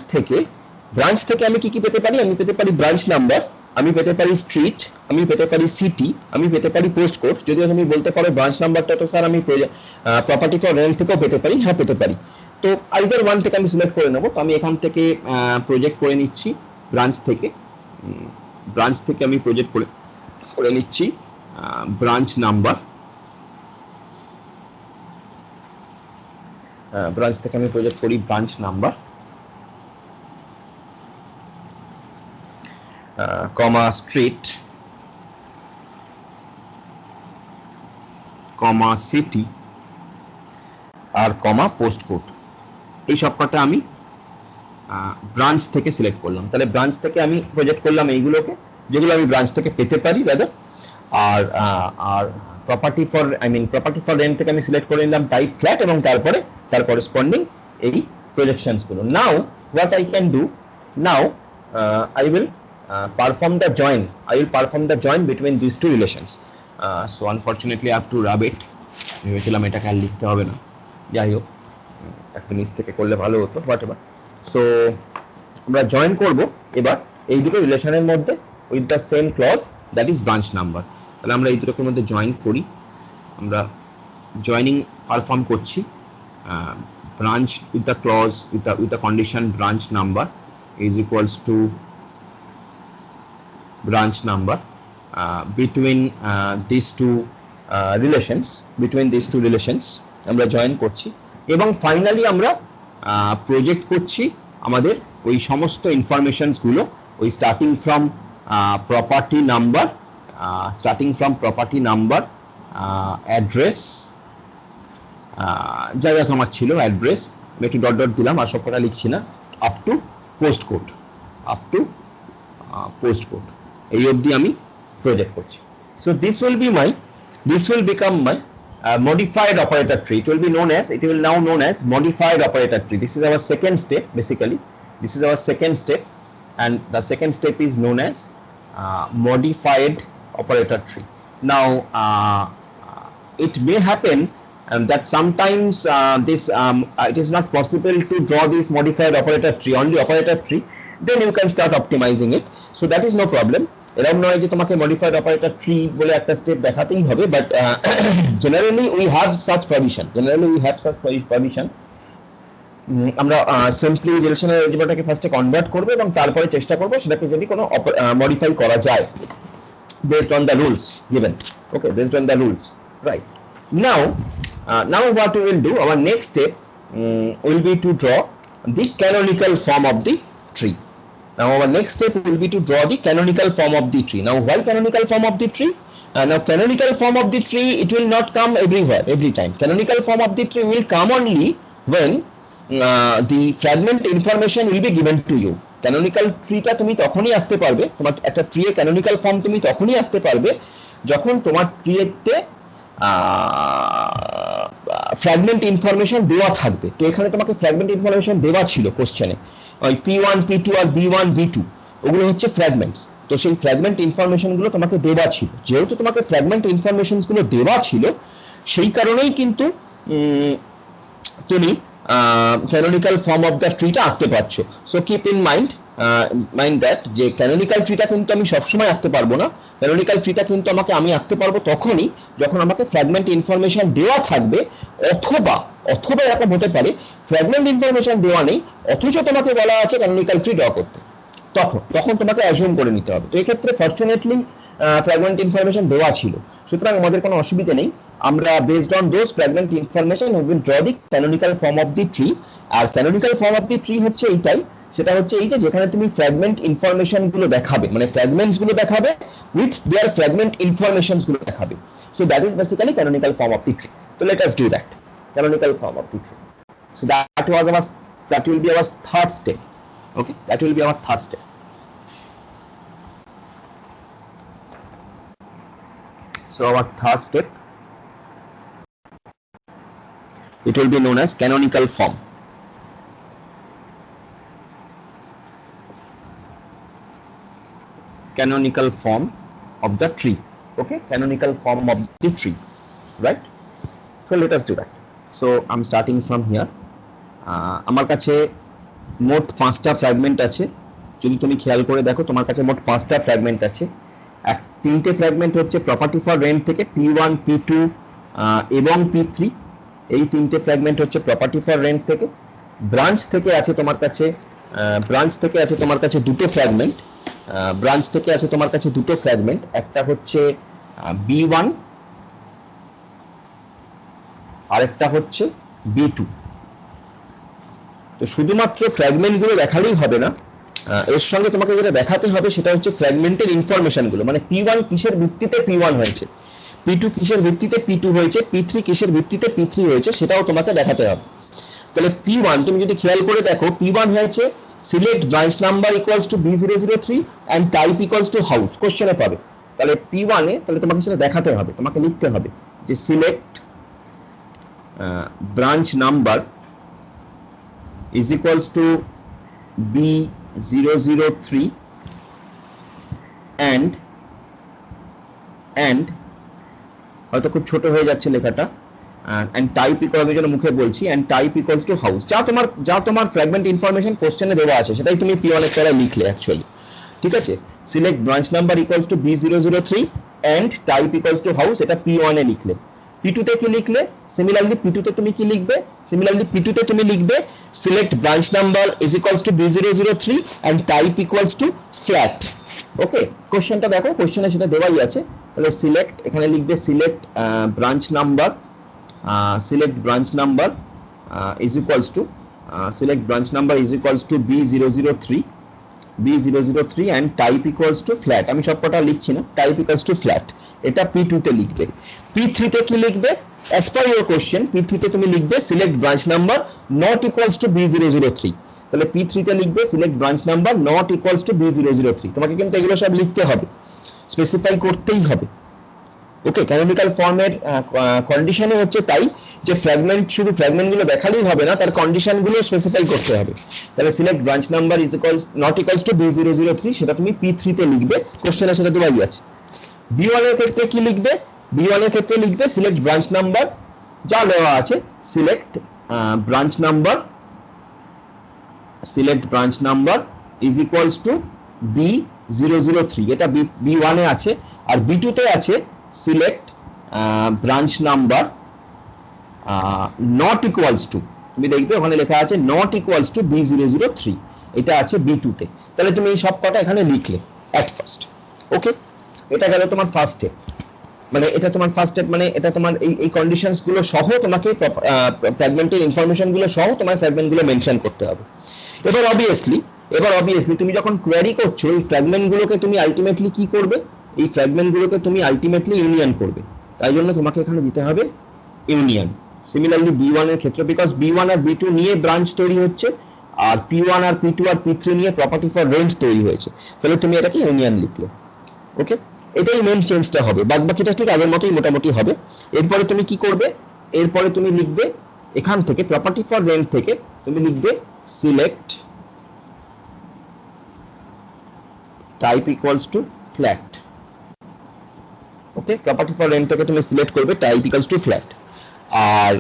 থেকে আমি কি কি পেতে পারি? আমি পেতে পারি ব্রাঞ্চ নাম্বার, আমি পেতে পারি স্ট্রিট, আমি পেতে পারি সিটি, আমি পেতে পারি পোস্ট কোড। যদিও তুমি বলতে পারো ব্রাঞ্চ নাম্বারটা তো স্যার আমি প্রপার্টি ফর রেন্ট থেকেও পেতে পারি। হ্যাঁ, পেতে পারি। তো আইদার ওয়ান থেকে আমি সিলেক্ট করে নেবো। তো আমি এখান থেকে প্রজেক্ট করে নিচ্ছি ব্রাঞ্চ থেকে আমি প্রজেক্ট করে নিচ্ছি ব্রাঞ্চ নাম্বার, ব্রাঞ্চ থেকে আমি প্রজেক্ট করি ব্রাঞ্চ নাম্বার কমা স্ট্রিট কমা সিটি আর কমা পোস্ট কোড। এই সব কটা আমি ব্রাঞ্চ থেকে সিলেক্ট করলাম। তাহলে ব্রাঞ্চ থেকে আমি প্রজেক্ট করলাম এইগুলোকে, যেগুলো আমি ব্রাঞ্চ থেকে পেতে পারি দাদা। আর প্রপার্টি ফর রেন্ট থেকে আমি সিলেক্ট করে নিলাম টাইপ ফ্ল্যাট এবং তারপরে তার করেসপন্ডিং এই প্রজেকশনস গুলো। Now what I can do, now I will perform the join between these two relations. So unfortunately I have to rub it. ভেবেছিলাম এটাকে আর লিখতে হবে না, যাই হোক একটা নিচ থেকে করলে ভালো হতো, হোয়াটএভার। সো আমরা জয়েন করব এবার এই দুটো রিলেশনের মধ্যে with the same clause, that is branch number. তাহলে আমরা এই দুটোর মধ্যে জয়েন করি। আমরা জয়েনিং পারফর্ম করছি branch with the clause with the condition branch number is equals to branch number between these two relations আমরা জয়েন করছি এবং ফাইনালি আমরা প্রজেক্ট করছি আমাদের ওই সমস্ত ইনফরমেশনস গুলো, ওই starting from property number, address, যা যা তোমার ছিল অ্যাড্রেস, আমি একটু ডট ডট দিলাম আর সবকটা লিখছি না, আপ টু পোস্ট কোড এই অবধি আমি প্রজেক্ট করছি। So this will become my modified operator tree. It will now known as modified operator tree. This is our second step, basically. And the second step is known as modified operator tree. Now it may happen that sometimes it is not possible to draw this modified operator tree, only operator tree, then you can start optimizing it. So that is no problem. এরকম নয় যে তোমাকে modified operator tree বলে একটা step দেখাতেই হবে, but generally we have such permission. আমরা simply relational এলজেব্রাটাকে ফার্স্টে কনভার্ট করব এবং তারপরে চেষ্টা করব সেটাকে যদি কোনো মডিফাই করা যায় based on the rules given. Okay, based on the rules, right? Now what we will do, our next step will be to draw the canonical form of the tree. Now our next step will be to draw the canonical form of the tree. Now why canonical form of the tree? Now canonical form of the tree, it will not come everywhere, every time. Canonical form of the tree will come only when the fragment information will be given to you. Canonical tree টা তুমি তখনই আঁকতে পারবে, তোমার একটা tree এর canonical form তুমি তখনই আঁকতে পারবে যখন তোমার ট্রি এতে ফ্র্যাগমেন্ট ইনফরমেশন দেওয়া থাকবে। তো এখানে তোমাকে ফ্র্যাগমেন্ট ইনফরমেশন দেওয়া ছিল কোশ্চেনে, ওই P1 P2 আর B1 B2 ওগুলো হচ্ছে ফ্র্যাগমেন্টস। তো সেই ফ্র্যাগমেন্ট ইনফরমেশন গুলো তোমাকে দেওয়া ছিল, যেহেতু তোমাকে ফ্র্যাগমেন্ট ইনফরমেশন গুলো দেওয়া ছিল সেই কারণেই কিন্তু তুমি ক্যানোনিক্যাল ফর্ম অফ দ্য ট্রিটা আঁকতে পারছো। So keep in mind that যে ক্যানোনিক্যাল ট্রিটা কিন্তু আমি সবসময় আঁকতে পারবো না। ক্যানোনিক্যাল ট্রিটা কিন্তু আমি আঁকতে পারবো তখনই যখন আমাকে ফ্র্যাগমেন্ট ইনফরমেশন দেওয়া থাকবে, অথবা এরকম হতে পারে ফ্র্যাগমেন্ট ইনফরমেশন দেওয়া নেই অথচ তোমাকে বলা আছে ক্যানোনিক্যাল ট্রি ড্র করতে, তখন তোমাকে অ্যাজিউম করে নিতে হবে। তো এক্ষেত্রে ফরচুনেটলি ফ্র্যাগমেন্ট ইনফরমেশন দেওয়া ছিল, সুতরাং আমাদের কোনো অসুবিধা নেই। আমরা based on those fragment information we will draw the canonical form of the tree. আর canonical form of the tree হচ্ছে এইটাই, সেটা হচ্ছে এই যে যেখানে তুমি ফ্র্যাগমেন্ট ইনফরমেশন গুলো দেখাবে, মানে ফ্র্যাগমেন্টস গুলো দেখাবে উইথ দেয়ার ফ্র্যাগমেন্ট ইনফরমেশনস গুলো দেখাবে। So that is basically canonical form of the tree. তো let us do that, canonical form of the tree. So that will be our third step. Okay, that will be our third step. So our third step, it will be known as canonical form. Canonical form of the tree. Okay, canonical form of the tree, right? So let us do that. So I'm starting from here. আমার কাছে মোট 5টা fragment আছে। যদি তুমি খেয়াল করে দেখো তোমার কাছে মোট 5টা ফ্র্যাগমেন্ট আছে। 3টে ফ্র্যাগমেন্ট হচ্ছে প্রপার্টি ফর রেন্ট থেকে P1, P2 এবং P3। এই 3টে ফ্র্যাগমেন্ট হচ্ছে প্রপার্টি ফর রেন্ট থেকে। ব্রাঞ্চ থেকে আছে তোমার কাছে দুটো ফ্র্যাগমেন্ট। ব্রাঞ্চ থেকে আছে তোমার কাছে দুটো ফ্র্যাগমেন্ট, একটা হচ্ছে B1 আরেকটা হচ্ছে B2। তো শুধুমাত্র ফ্র্যাগমেন্ট গুলো দেখালেই হবে না, এর সঙ্গে তোমাকে যেটা দেখাতে হবে সেটা হচ্ছে ফ্র্যাগমেন্টের ইনফরমেশন গুলো, মানে P1 কিসের ভিত্তিতে P1 হয়েছে, P2 কিসের ভিত্তিতে P2 হয়েছে, P3 কিসের ভিত্তিতে P3 হয়েছে, সেটাও তোমাকে দেখাতে হবে। তাহলে P1 তুমি যদি খেয়াল করে দেখো, P1 হয়েছে select branch number equals to B003 and type equals to house, কোশ্চেনে পাবে। তাহলে P1 এ তাহলে তোমাকে সেটা দেখাতে হবে, তোমাকে লিখতে হবে যে select branch number is equals to B003 and হয়তো খুব ছোট হয়ে যাচ্ছে লেখাটা, and type equal, আমি যেন মুখে বলছি, and type equals to house, যা তোমার ফ্র্যাগমেন্ট ইনফরমেশন কোশ্চেনে দেওয়া আছে সেটাই তুমি P1 এর তলায় লিখলে অ্যাকচুয়ালি, ঠিক আছে। Select branch number equals to B003 and type equals to house, এটা P1 এ লিখলে। P2 তে কি লিখলে? সিমিলারলি P2 তে তুমি কি লিখবে? Select branch number is equals to B003 and type equals to flat. Okay, কোশ্চেনটা দেখো, কোশ্চেনে সেটা দেওয়াই আছে। তাহলে সিলেক্ট, এখানে লিখবে select branch number is equals to B003 and type equals to flat. আমি সবকটা লিখছি না, টাইপ ইকুয়ালস টু ফ্ল্যাট, এটা P2 তে লিখবে। P3 তে কি লিখবে? as per your question, P3 তে তুমি লিখবে select branch number not equals to B003। তাহলে P3 তে লিখবে select branch number not equals to B003। তোমাকে কিন্তু এগুলো সব লিখতে হবে, স্পেসিফাই করতেই হবে। ওকে, ক্যানোনিক্যাল ফর্মের কন্ডিশনই হচ্ছে তাই যে শুধু ফ্র্যাগমেন্টগুলো দেখালেই হবে না, তার কন্ডিশনগুলো স্পেসিফাই করতে হবে। তাহলে select branch number is equals not equals to B003, সেটা তুমি P3 তে লিখবে, কোশ্চেনে সেটা দেওয়াই আছে। B1 এর ক্ষেত্রে কি লিখবে? B1 এর ক্ষেত্রে লিখবে সিলেক্ট ব্রাঞ্চ নাম্বার, যা দেওয়া আছে select branch number is equals to B003, এটা B1 এ আছে। আর B2 তে আছে select branch number not equals two, তুমি দেখবে ওখানে লেখা আছে নট ইকুয়ালস টু B003, এটা আছে B2 তে। তাহলে তুমি এই সব কটা এখানে লিখলে অ্যাট ফার্স্ট। ওকে, এটা গেল তোমার ফার্স্ট স্টেপ, মানে এটা তোমার ফার্স্ট স্টেপ, মানে এটা তোমার এই কন্ডিশনস গুলো সহ তোমাকে ফ্র্যাগমেন্টের ইনফরমেশন গুলো সহ তোমার ফ্র্যাগমেন্ট গুলো মেনশন করতে হবে। এবার অবভিয়াসলি তুমি যখন কোয়েরি করছো, এই ফ্র্যাগমেন্ট গুলোকে তুমি আলটিমেটলি কি করবে? এই ফ্র্যাগমেন্ট গুলোকে তুমি আলটিমেটলি ইউনিয়ন করবে, তাই জন্য তোমাকে এখানে দিতে হবে ইউনিয়ন। সিমিলারলি B1 এর ক্ষেত্রে, বিকজ B1 আর B2 নিয়ে ব্রাঞ্চ তৈরি হচ্ছে, আর P1 আর P2 আর P3 নিয়ে প্রপার্টি ফর রেন্ট তৈরি হয়েছে, তাহলে তুমি এটাকে ইউনিয়ন লিখলে। ওকে, এটাই মেন চেঞ্জটা হবে, বাকিটা ঠিক আগের মতোই মোটামুটি হবে। এরপরে তুমি কি করবে? এরপরে তুমি লিখবে এখান থেকে প্রপার্টি ফর রেন্ট থেকে তুমি লিখবে select type equals to flat. Okay, property for rent থেকে তুমি সিলেক্ট করবে টাইপ ইকুয়ালস টু ফ্ল্যাট। আর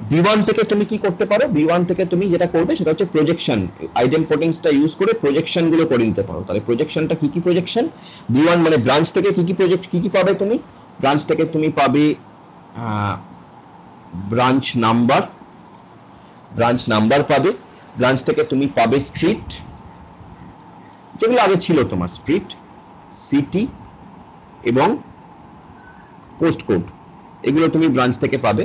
B1 থেকে তুমি কি করতে পারো? B1 থেকে তুমি যেটা করবে সেটা হচ্ছে প্রজেকশন, আইডেমপোটেন্সটা ইউজ করে প্রজেকশন গুলো করে নিতে পারো। তাহলে প্রজেকশনটা কি প্রজেকশন? B1 মানে ব্রাঞ্চ থেকে কি পাবে তুমি? ব্রাঞ্চ থেকে তুমি পাবে ব্রাঞ্চ নাম্বার পাবে, ব্রাঞ্চ থেকে তুমি পাবে স্ট্রিট, যেগুলো আগে ছিল তোমার, স্ট্রিট, সিটি, এবং পোস্ট কোড, এগুলো তুমি ব্রাঞ্চ থেকে পাবে।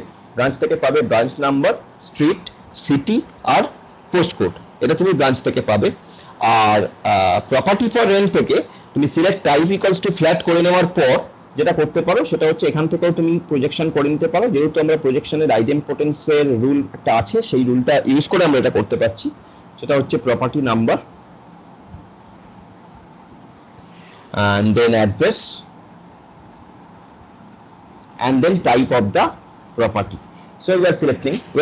ব্রাঞ্চ নাম্বার, স্ট্রিট, সিটি আর পোস্ট কোড, এটা তুমি ব্রাঞ্চ থেকে পাবে। আর প্রপার্টি ফর রেন্ট থেকে তুমি select type equals to flat করে নেওয়ার পর যেটা করতে পারো সেটা হচ্ছে এখান থেকেও তুমি প্রজেকশন করে নিতে পারো। যেহেতু আমরা প্রজেকশনের আইডেম্পটেন্সের রুল একটা আছে, সেই রুলটা ইউজ করে আমরা এটা করতে পারছি। সেটা হচ্ছে property number and then address and then type of the property. So we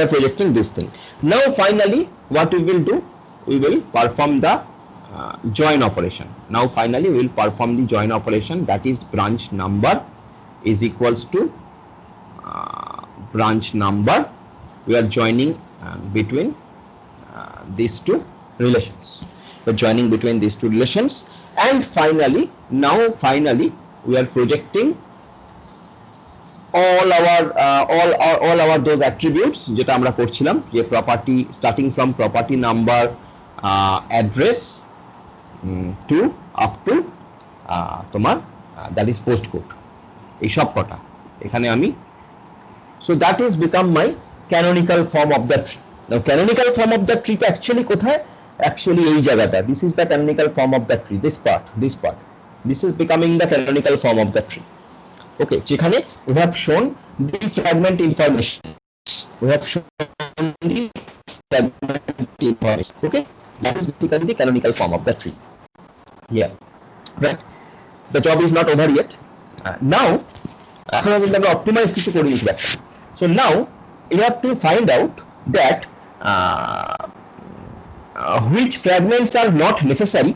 are projecting this thing. Now finally what we will do, we will perform the join operation. Now finally we will perform the join operation, that is branch number is equals to branch number. We are joining between these two relations. We are joining between these two relations, and finally we are projecting all our those attributes যেটা আমরা করছিলাম, যে property starting from property number, address to up to তোমার that is post code, এই সব কটা এখানে আমি, so that is become my canonical form of the tree. Now canonical form of the tree টা actually কোথায়, actually এই জায়গাটা, this is the canonical form of the tree, this part, this is becoming the canonical form of the tree. Okay, যেখানে we have shown the fragment information, okay, that is basically the canonical form of the tree. Yeah, right, the job is not over yet. Now এখন কিন্তু আমরা optimize কিছু করে নিচ্ছি একটা। So now you have to find out that which fragments are not necessary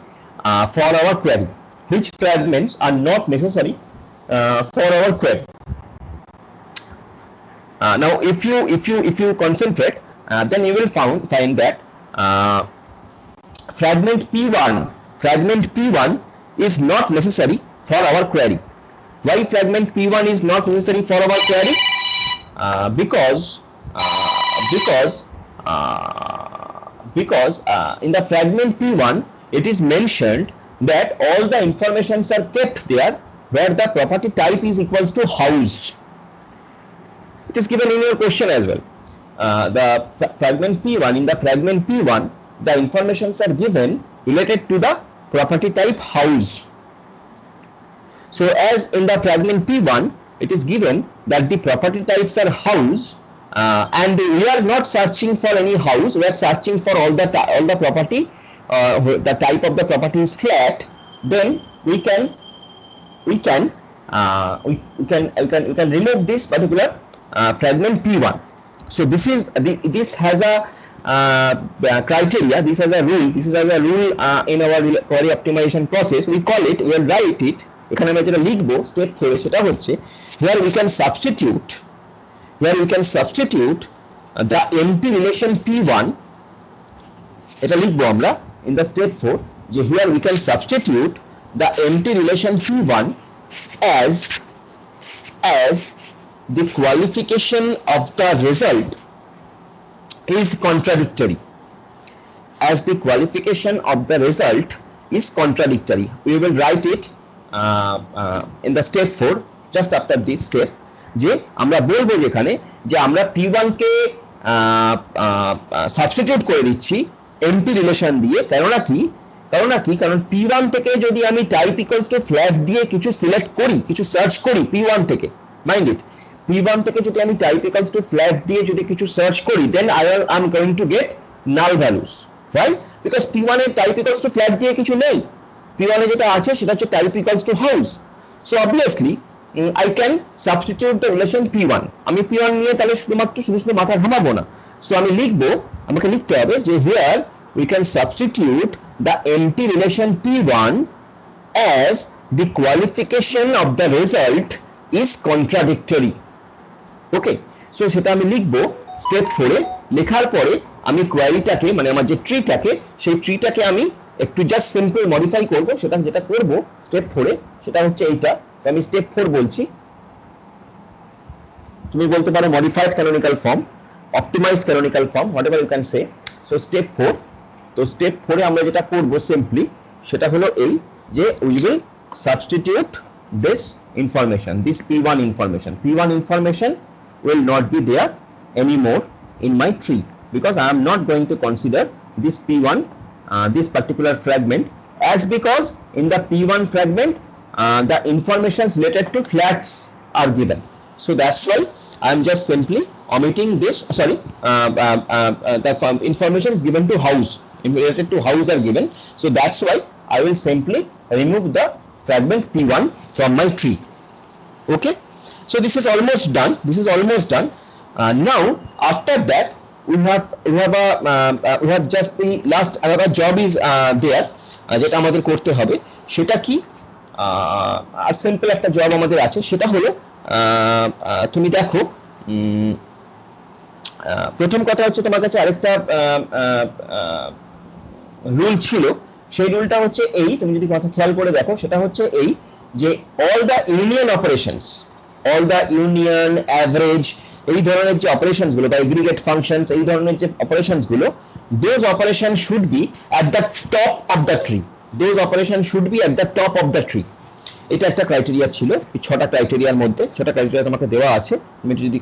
for our query, which fragments are not necessary for our query. Now if you concentrate, then you will find that fragment P1 is not necessary for our query. Why fragment P1 is not necessary for our query? Because in the fragment P1 it is mentioned that all the informations are kept there where the property type is equals to house. It is given in your question as well. The fragment P1, in the fragment P1 the informations are given related to the property type house. So as in the fragment P1 it is given that the property types are house, and we are not searching for any house, we are searching for all the property, the type of the property is flat, then we can remove this particular fragment P1. So this has a criteria, this has a rule in our query optimization process. We call it, we will write it, এখানে আমরা যেটা লিখবো step 4 সেটা হচ্ছে here we can substitute the empty relation P1, এটা লিখবো আমরা in the step 4 যে here we can substitute the empty relation P1 as the qualification of the result is contradictory, as the qualification of the result is contradictory. We will write it in the step 4 just after this step, যে আমরা বলবো যেখানে যে আমরা P1 কে substitute করে দিচ্ছি MT relation দিয়ে। কারণ P1 থেকে যদি আমি টাইপ ইকুয়ালস টু ফ্ল্যাট দিয়ে কিছু সিলেক্ট করি, কিছু সার্চ করি P1 থেকে, মাইন্ড ইট, P1 থেকে যদি আমি টাইপ ইকুয়ালস টু ফ্ল্যাট দিয়ে যদি কিছু সার্চ করি, then I am going to get null values, right? Because P1 এর টাইপ ইকুয়ালস টু ফ্ল্যাট দিয়ে কিছু নেই, P1 এ যেটা আছে সেটা হচ্ছে type equals to house. So obviously I can substitute the relation P1, আমি P1 নিয়ে তাহলে শুধু মাথা ঘামাবো না। সো আমি লিখবো, আমাকে লিখতে হবে যে here we can substitute the empty relation P1 as the qualification of the result is contradictory. Okay, so সেটা আমি লিখবো স্টেপ 4 এ। লেখার পরে আমি কোয়েরিটাকে, মানে আমার যে ট্রিটাকে, সেই ট্রিটাকে আমি একটু জাস্ট সিম্পল মডিফাই করব। সেটা যেটা করব স্টেপ 4 এ সেটা হচ্ছে এইটা, আমি স্টেপ 4 বলছি, তুমি বলতে পারো modified canonical form, optimized canonical form, whatever you can say. So step 4, তো স্টেপ 4 এ আমরা যেটা করব সিম্পলি সেটা হলো এই যে we will substitute this information, this P1 information. P1 information will not be there anymore in my tree, because I am not going to consider this P1, this particular fragment, as because in the P1 fragment the informations related to flats are given. So that's why I am just simply omitting this. Sorry, the information is given to house, related to house are given. So that's why I will simply remove the fragment P1 from my tree. Okay, so this is almost done. This is almost done. Now after that we have just the last another job is there, যেটা আমাদের করতে হবে সেটা কি, আর simple একটা job আমাদের আছে, সেটা হলো তুমি দেখো প্রথম কথা হচ্ছে তোমার কাছে আরেকটা রুল ছিল, সেই রুলটা হচ্ছে এই, তুমি যদি কথা খেয়াল করে দেখো সেটা হচ্ছে এই যে all the union operations, all the union, average, এই ধরনের যে অপারেশনস গুলো বা এগ্রিগেট ফাংশনস, এই ধরনের যে অপারেশনস গুলো, those operation should be at the top of the tree, those operation should be at the top of the tree. এটা একটা ক্রাইটেরিয়া ছিল, এই 6টা ক্রাইটেরিয়ার মধ্যে, 6টা ক্রাইটেরিয়া তোমাকে দেওয়া আছে, তুমি যদি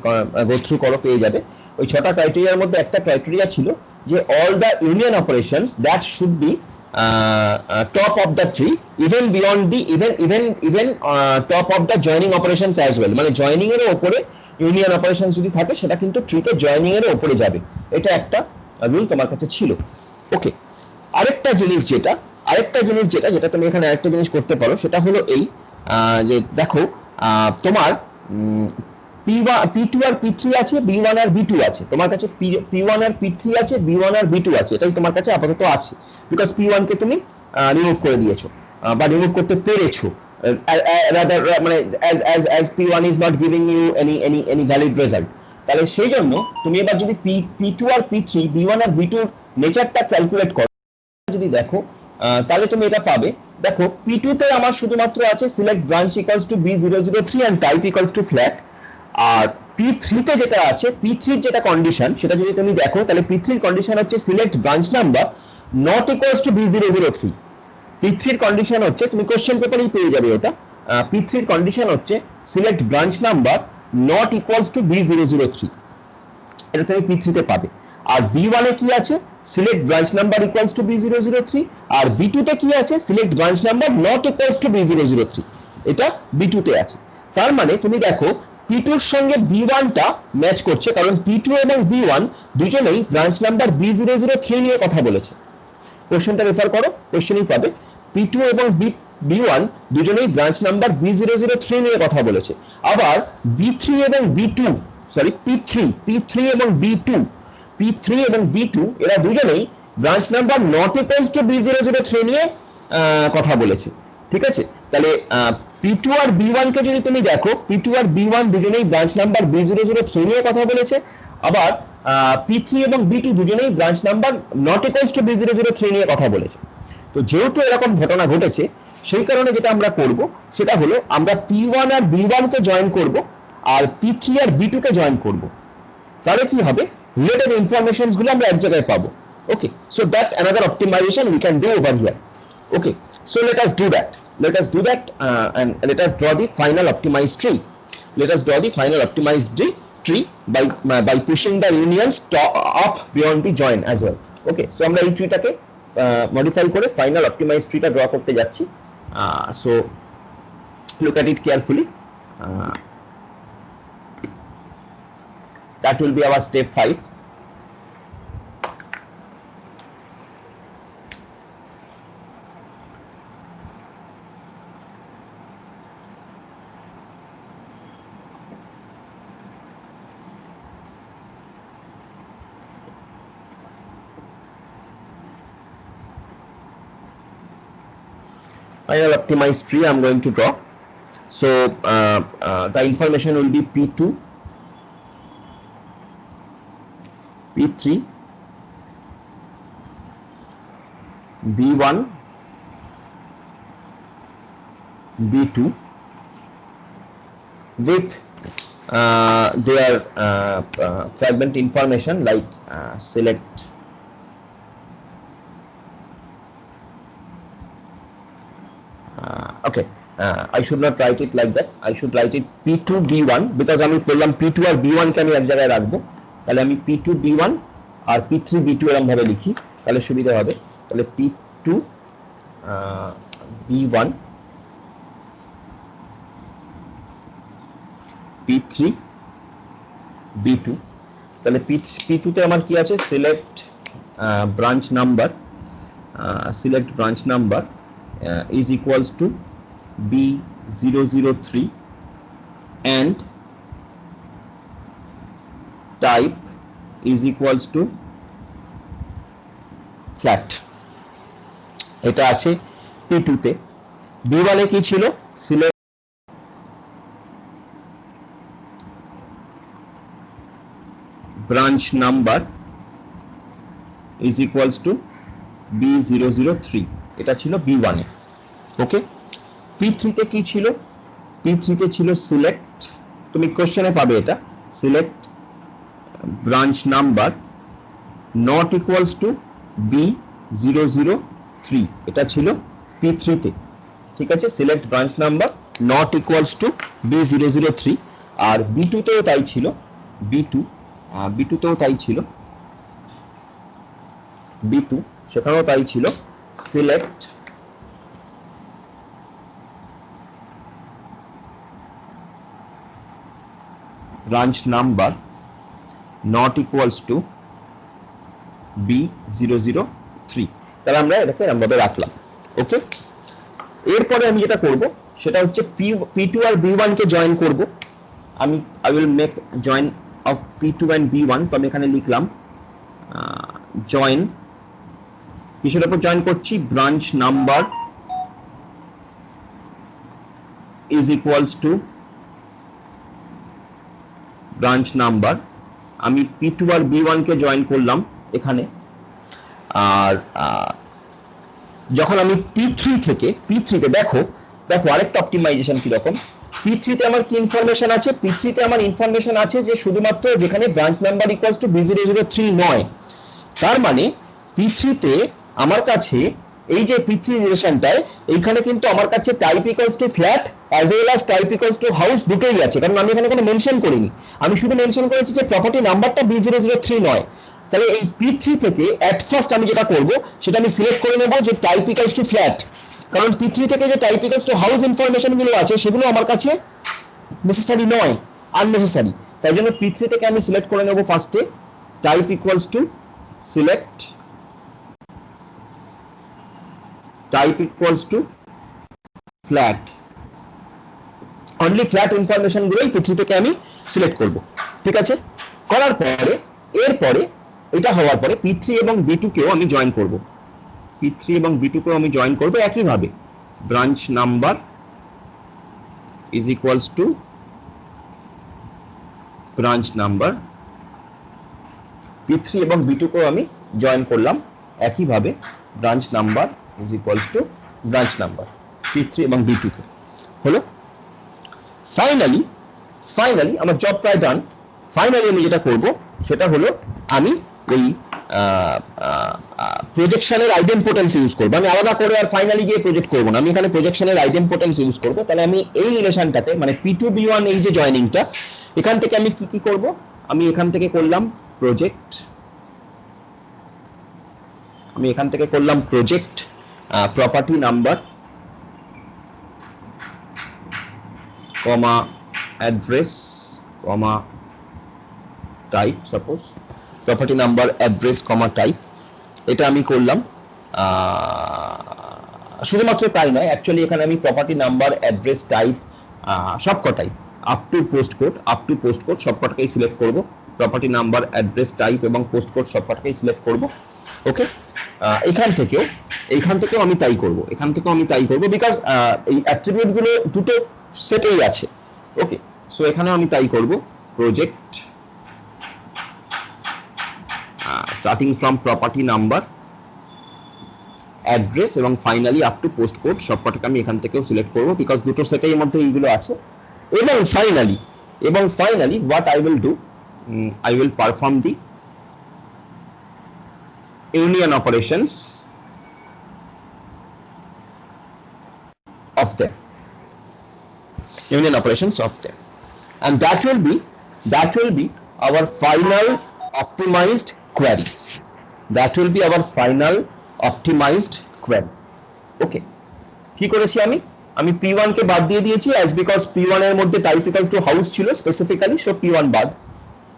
গো থ্রু করো পেয়ে যাবে। ওই 6টা ক্রাইটেরিয়ার মধ্যে একটা ক্রাইটেরিয়া ছিল যে all the union operations that should be top of the tree, even beyond the even top of the joining operations as well, মানে জয়নিং এর উপরে ইউনিয়ন অপারেশন যদি থাকে সেটা কিন্তু ট্রিতে জয়নিং এর উপরে যাবে। এটা একটা রুল তোমার কাছে ছিল। ওকে, আরেকটা জিনিস যেটা তুমি এখানে আরেকটা জিনিস করতে পারো সেটা হলো এই যে দেখো তোমার P2 আর P3 আছে, B1 আর B2 আছে, তোমার কাছে P1 আর P3 আছে, B1 আর B2 আছে, এটাই তোমার কাছে আপাতত আছে, বিকজ P1 কে তুমি রিমুভ করে দিয়েছো বা রিমুভ করতে পেরেছো, rather মানে as P1 is not giving you any valid result, তাহলে সেই জন্য তুমি এবার যদি P2 আর P3, B1 আর B2 নেচারটা ক্যালকুলেট করো, যদি দেখো তাহলে তুমি এটা পাবে। দেখো P2 তে আমার শুধুমাত্র আছে select branch equals to B003 and type equals to flat, আর P3 তে যেটা আছে, P3 এর যেটা কন্ডিশন সেটা যদি তুমি দেখো তাহলে P3 এর কন্ডিশন হচ্ছে select branch number not equals to B003। P3 এর কন্ডিশন হচ্ছে, তুমি কোশ্চেন পেপারেই পেয়ে যাবে এটা, P3 এর কন্ডিশন হচ্ছে select branch number not equals to B003, এটা তুমি P3 তে পাবে। আর B1 এ কি আছে, select branch number equals to B003, আর B2 তে কি আছে, select branch number not equals to B003, এটা B2 তে আছে। তার মানে তুমি দেখো P2 এর সঙ্গে B1 টা ম্যাচ করছে, কারণ P2 এবং B1 দুজনেই ব্রাঞ্চ নাম্বার B003 নিয়ে কথা বলেছে। কোশ্চেনটা রেফার করো, কোশ্চেনই পাবে P2 এবং B1 দুজনেই ব্রাঞ্চ নাম্বার B003 নিয়ে কথা বলেছে। আবার B3 এবং B2, সরি P3 এবং B2 এরা দুজনেই branch number not equals to B003 নিয়ে কথা বলেছে। ঠিক আছে, তাহলে P2 আর B1 কে যদি তুমি দেখো, P2 আর B1 দুজনেই ব্রাঞ্চ নাম্বার B003 নিয়ে কথা বলেছে, আবার P3 এবং B2 দুজনেই branch number not equals to B003 নিয়ে কথা বলেছে। তো যেহেতু এরকম ঘটনা ঘটেছে, সেই কারণে যেটা আমরা করব সেটা হলো আমরা P1 আর B1 কে জয়েন করব আর P3 আর B2 কে জয়েন করব, তাহলে কি হবে, রিলেটেড ইনফরমেশনস গুলো আমরা এক জায়গায় পাবো। Okay, so that another optimization we can do over here. Okay, so let us do that. And let us draw the final optimized tree. Let us draw the final optimized tree by pushing the unions up beyond the join as well. Okay, so আমরা এই ট্রিটাকে modify করে final optimized tree টা draw করতে যাচ্ছি। So look at it carefully. That will be our step 5. Final optimized tree I'm going to draw. So the information will be P2, P3, B1, B2 with their fragment information like select okay, I should not write it like that. I should write it P2 B1 because আমি বললাম P2 আর B1 কে আমি এক জায়গায় রাখবো, তাহলে আমি P2 B1 আর P3 B2 এরকম ভাবে লিখি, তাহলে সুবিধা হবে। তাহলে P2 B1 P3 B2, তাহলে P2 তে আমার কি আছে, select branch number, select branch number is equals to B003 and type is equals to flat. এটা আছে P2 তে। B1 এ কি ছিল, select branch number is equals to B003, এটা ছিল B1 এ। ওকে, P3 তে কি ছিল, P3 তে ছিল সিলেক্ট, তুমি কোশ্চেনে পাবে এটা, select branch number not equals to B003, এটা ছিল P3 তে। ঠিক আছে, select branch number not equals to B003। আর B2 তেও তাই ছিল, B2 তেও তাই ছিল, B2 সেখানেও তাই ছিল, select branch number not equals to B003। তাহলে আমরা এটাকে এরকমভাবে রাখলাম। ওকে, এরপরে আমি যেটা করব সেটা হচ্ছে P2 আর B1 কে জয়েন করব। I will make join of P2 and B1, তো আমি এখানে লিখলাম জয়েন, কিসের উপর জয়েন করছি, branch number is equals two branch number, আমি P2 আর B1 কে জয়েন করলাম এখানে। আর যখন আমি P3 তে দেখো আরেকটা অপটিমাইজেশন কি রকম, P3 তে আমার কি ইনফরমেশন আছে, P3 তে আমার ইনফরমেশন আছে যে শুধুমাত্র যেখানে branch number equals to B003 নয়, তার মানে P3 তে আমার কাছে এই যে P3 রিলেশনটায় এইখানে কিন্তু আমার কাছে type equals to flat as well as type equals to house দুটোই আছে, কারণ আমি এখানে কোনো মেনশন করিনি, আমি শুধু মেনশন করেছি যে প্রপার্টি নাম্বারটা B003 নয়। তাহলে এই P3 থেকে এট ফার্স্ট আমি যেটা করব সেটা আমি সিলেক্ট করে নেব যে টাইপ ইকুয়ালস টু ফ্ল্যাট, কারণ P3 থেকে যে type equals to house information গুলো আছে সেগুলো আমার কাছে নেসেসারি নয়, আননেসেসারি। তাই জন্য P3 থেকে আমি সিলেক্ট করে নেব ফার্স্টে type equals to select type equals to flat, only flat information গুলোই P3 থেকে আমি সিলেক্ট করব। ঠিক আছে, করার পরে এরপরে এটা হওয়ার পরে P3 এবং B2 কেও আমি জয়েন করব, P3 এবং B2 কেও আমি জয়েন করব একই ভাবে, branch number is equals two branch number, P3 এবং B2 কেও আমি জয়েন করলাম একই ভাবে, branch number is equals to branch number P3 এবং B2 কে হলো। ফাইনালি আমার জব প্রায় ডান। ফাইনালি আমি যেটা করব সেটা হলো আমি ওই প্রজেকশনের আইডেম্পোটেন্স ইউজ করব, আমি আলাদা করে আর ফাইনালি গিয়ে প্রজেক্ট করব না, আমি এখানে প্রজেকশনের আইডেম্পোটেন্স ইউজ করব। তাহলে আমি এই রিলেশনটাতে মানে P2 B1 এই যে জয়েনিংটা, এখান থেকে আমি কি করব, আমি এখান থেকে করলাম project, property number comma address comma type, suppose property number address comma type, এটা আমি করলাম। শুধুমাত্র তাই নয়, অ্যাকচুয়ালি এখানে আমি প্রপার্টি নাম্বার, অ্যাড্রেস টাইপ সবকটাই আপ টু পোস্ট কোড সবকটাকেই সিলেক্ট করব, প্রপার্টি নাম্বার, অ্যাড্রেস টাইপ এবং পোস্ট কোড সবকটাকেই সিলেক্ট করব। ওকে, এখান থেকেও আমি তাই করব, বিকজ এই অ্যাট্রিবিউট গুলো দুটো সেটেই আছে। ওকে, সো এখানেও আমি তাই করব, project starting from property number, address এবং finally up to post code সবকটাকে আমি এখান থেকেও সিলেক্ট করব, বিকজ দুটো সেটের মধ্যে এইগুলো আছে। এবং finally what I will do, I will perform the union operations of them. union operations of them, and that will be our final optimized query. That will be our final optimized query. Okay, কি করেছি আমি p1 কে বাদ দিয়ে দিয়েছি as because p1 এর মধ্যে type equals to house ছিল specifically, so p1 বাদ।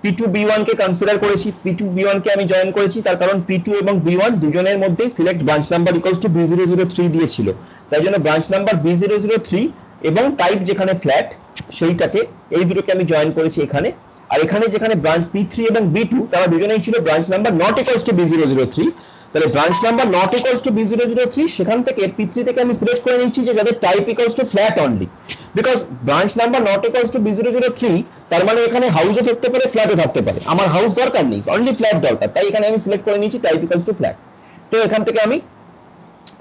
p2 b1 কে কনসিডার করেছি, p2 b1 কে আমি জয়েন করেছি, তার কারণ p2 এবং b1 দুজনের মধ্যে select branch number equals to b003 দিয়েছিল, তাই জন্য ব্রাঞ্চ নাম্বার b003 এবং টাইপ যেখানে ফ্ল্যাট সেইটাকে, এই দুটোকে আমি জয়েন করেছি এখানে। আর এখানে যেখানে ব্রাঞ্চ p3 এবং b2 তারা দুজনেই ছিল branch number not equals to b003, তাহলে branch number not equals to b003 সেখান থেকে p3 থেকে আমি সিলেক্ট করে নিচ্ছি যে যাদের type equals to flat only, because branch number not equals to b003 তার মানে এখানে হাউসও থাকতে পারে ফ্ল্যাটও থাকতে পারে, আমার হাউস দরকার নেই, অনলি ফ্ল্যাট দরকার, তাই এখানে আমি সিলেক্ট করে নিচ্ছি টাইপ ইকুয়ালস টু ফ্ল্যাট। তো এখান থেকে আমি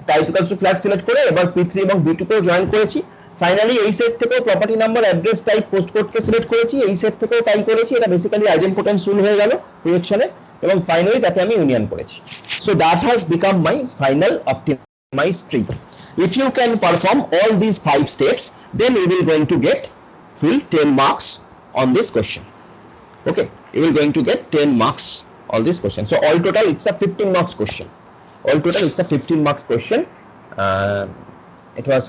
type equals to flat select করে এবার p3 এবং b2 কেও জয়েন করেছি। ফাইনালি এই সেট থেকেও property number address type post কোডকে সিলেক্ট করেছি, এই সেট থেকেও তাই করেছি, এটা বেসিক্যালি আইডেম্পোটেন্স রুল হয়ে গেল প্রজেকশনে, এবং ফাইনালি তাকে আমি ইউনিয়ন করেছি। So that has become my final optimised tree. If you can perform all these 5 steps, then you will going to get full 10 marks on this question. Okay, you will going to get 10 marks on this question. So all total it's a 15 marks question. All total it's a 15 marks question. It was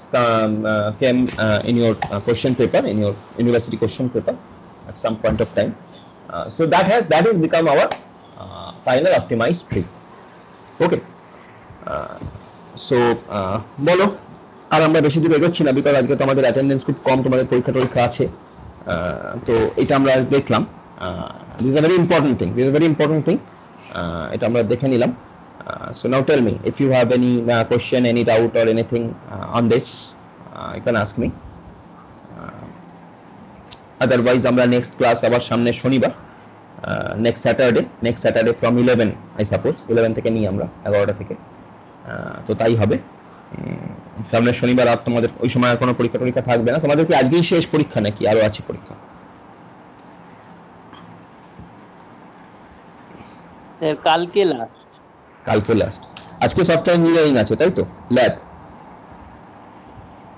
came in your question paper, in your university question paper at some point of time. So that has become our final optimized tree. Okay. So বলো, আর আমরা বেশি দূর এগোচ্ছি না, because আজকে তো আমাদের attendance খুব কম, তোমাদের পরীক্ষা আছে, তো এটা আমরা দেখলাম, this is a very important thing, এটা আমরা দেখে নিলাম। So now tell me if you have any question, any doubt or anything on this, you can ask me. Otherwise আমরা নেক্সট ক্লাস আবার সামনে শনিবার, next Saturday from 11 I suppose, 11 থেকে নিই আমরা 11টা থেকে, তো তাই হবে সামনের শনিবার। আর তোমাদের ওই সময় আর কোনো পরীক্ষা থাকবে না, তোমাদের কি আজকেই শেষ পরীক্ষা নাকি আরো আছে পরীক্ষা? কালকে লাস্ট। আজকে সফটওয়্যার ইঞ্জিনিয়ারিং আছে তাই তো, ল্যাব?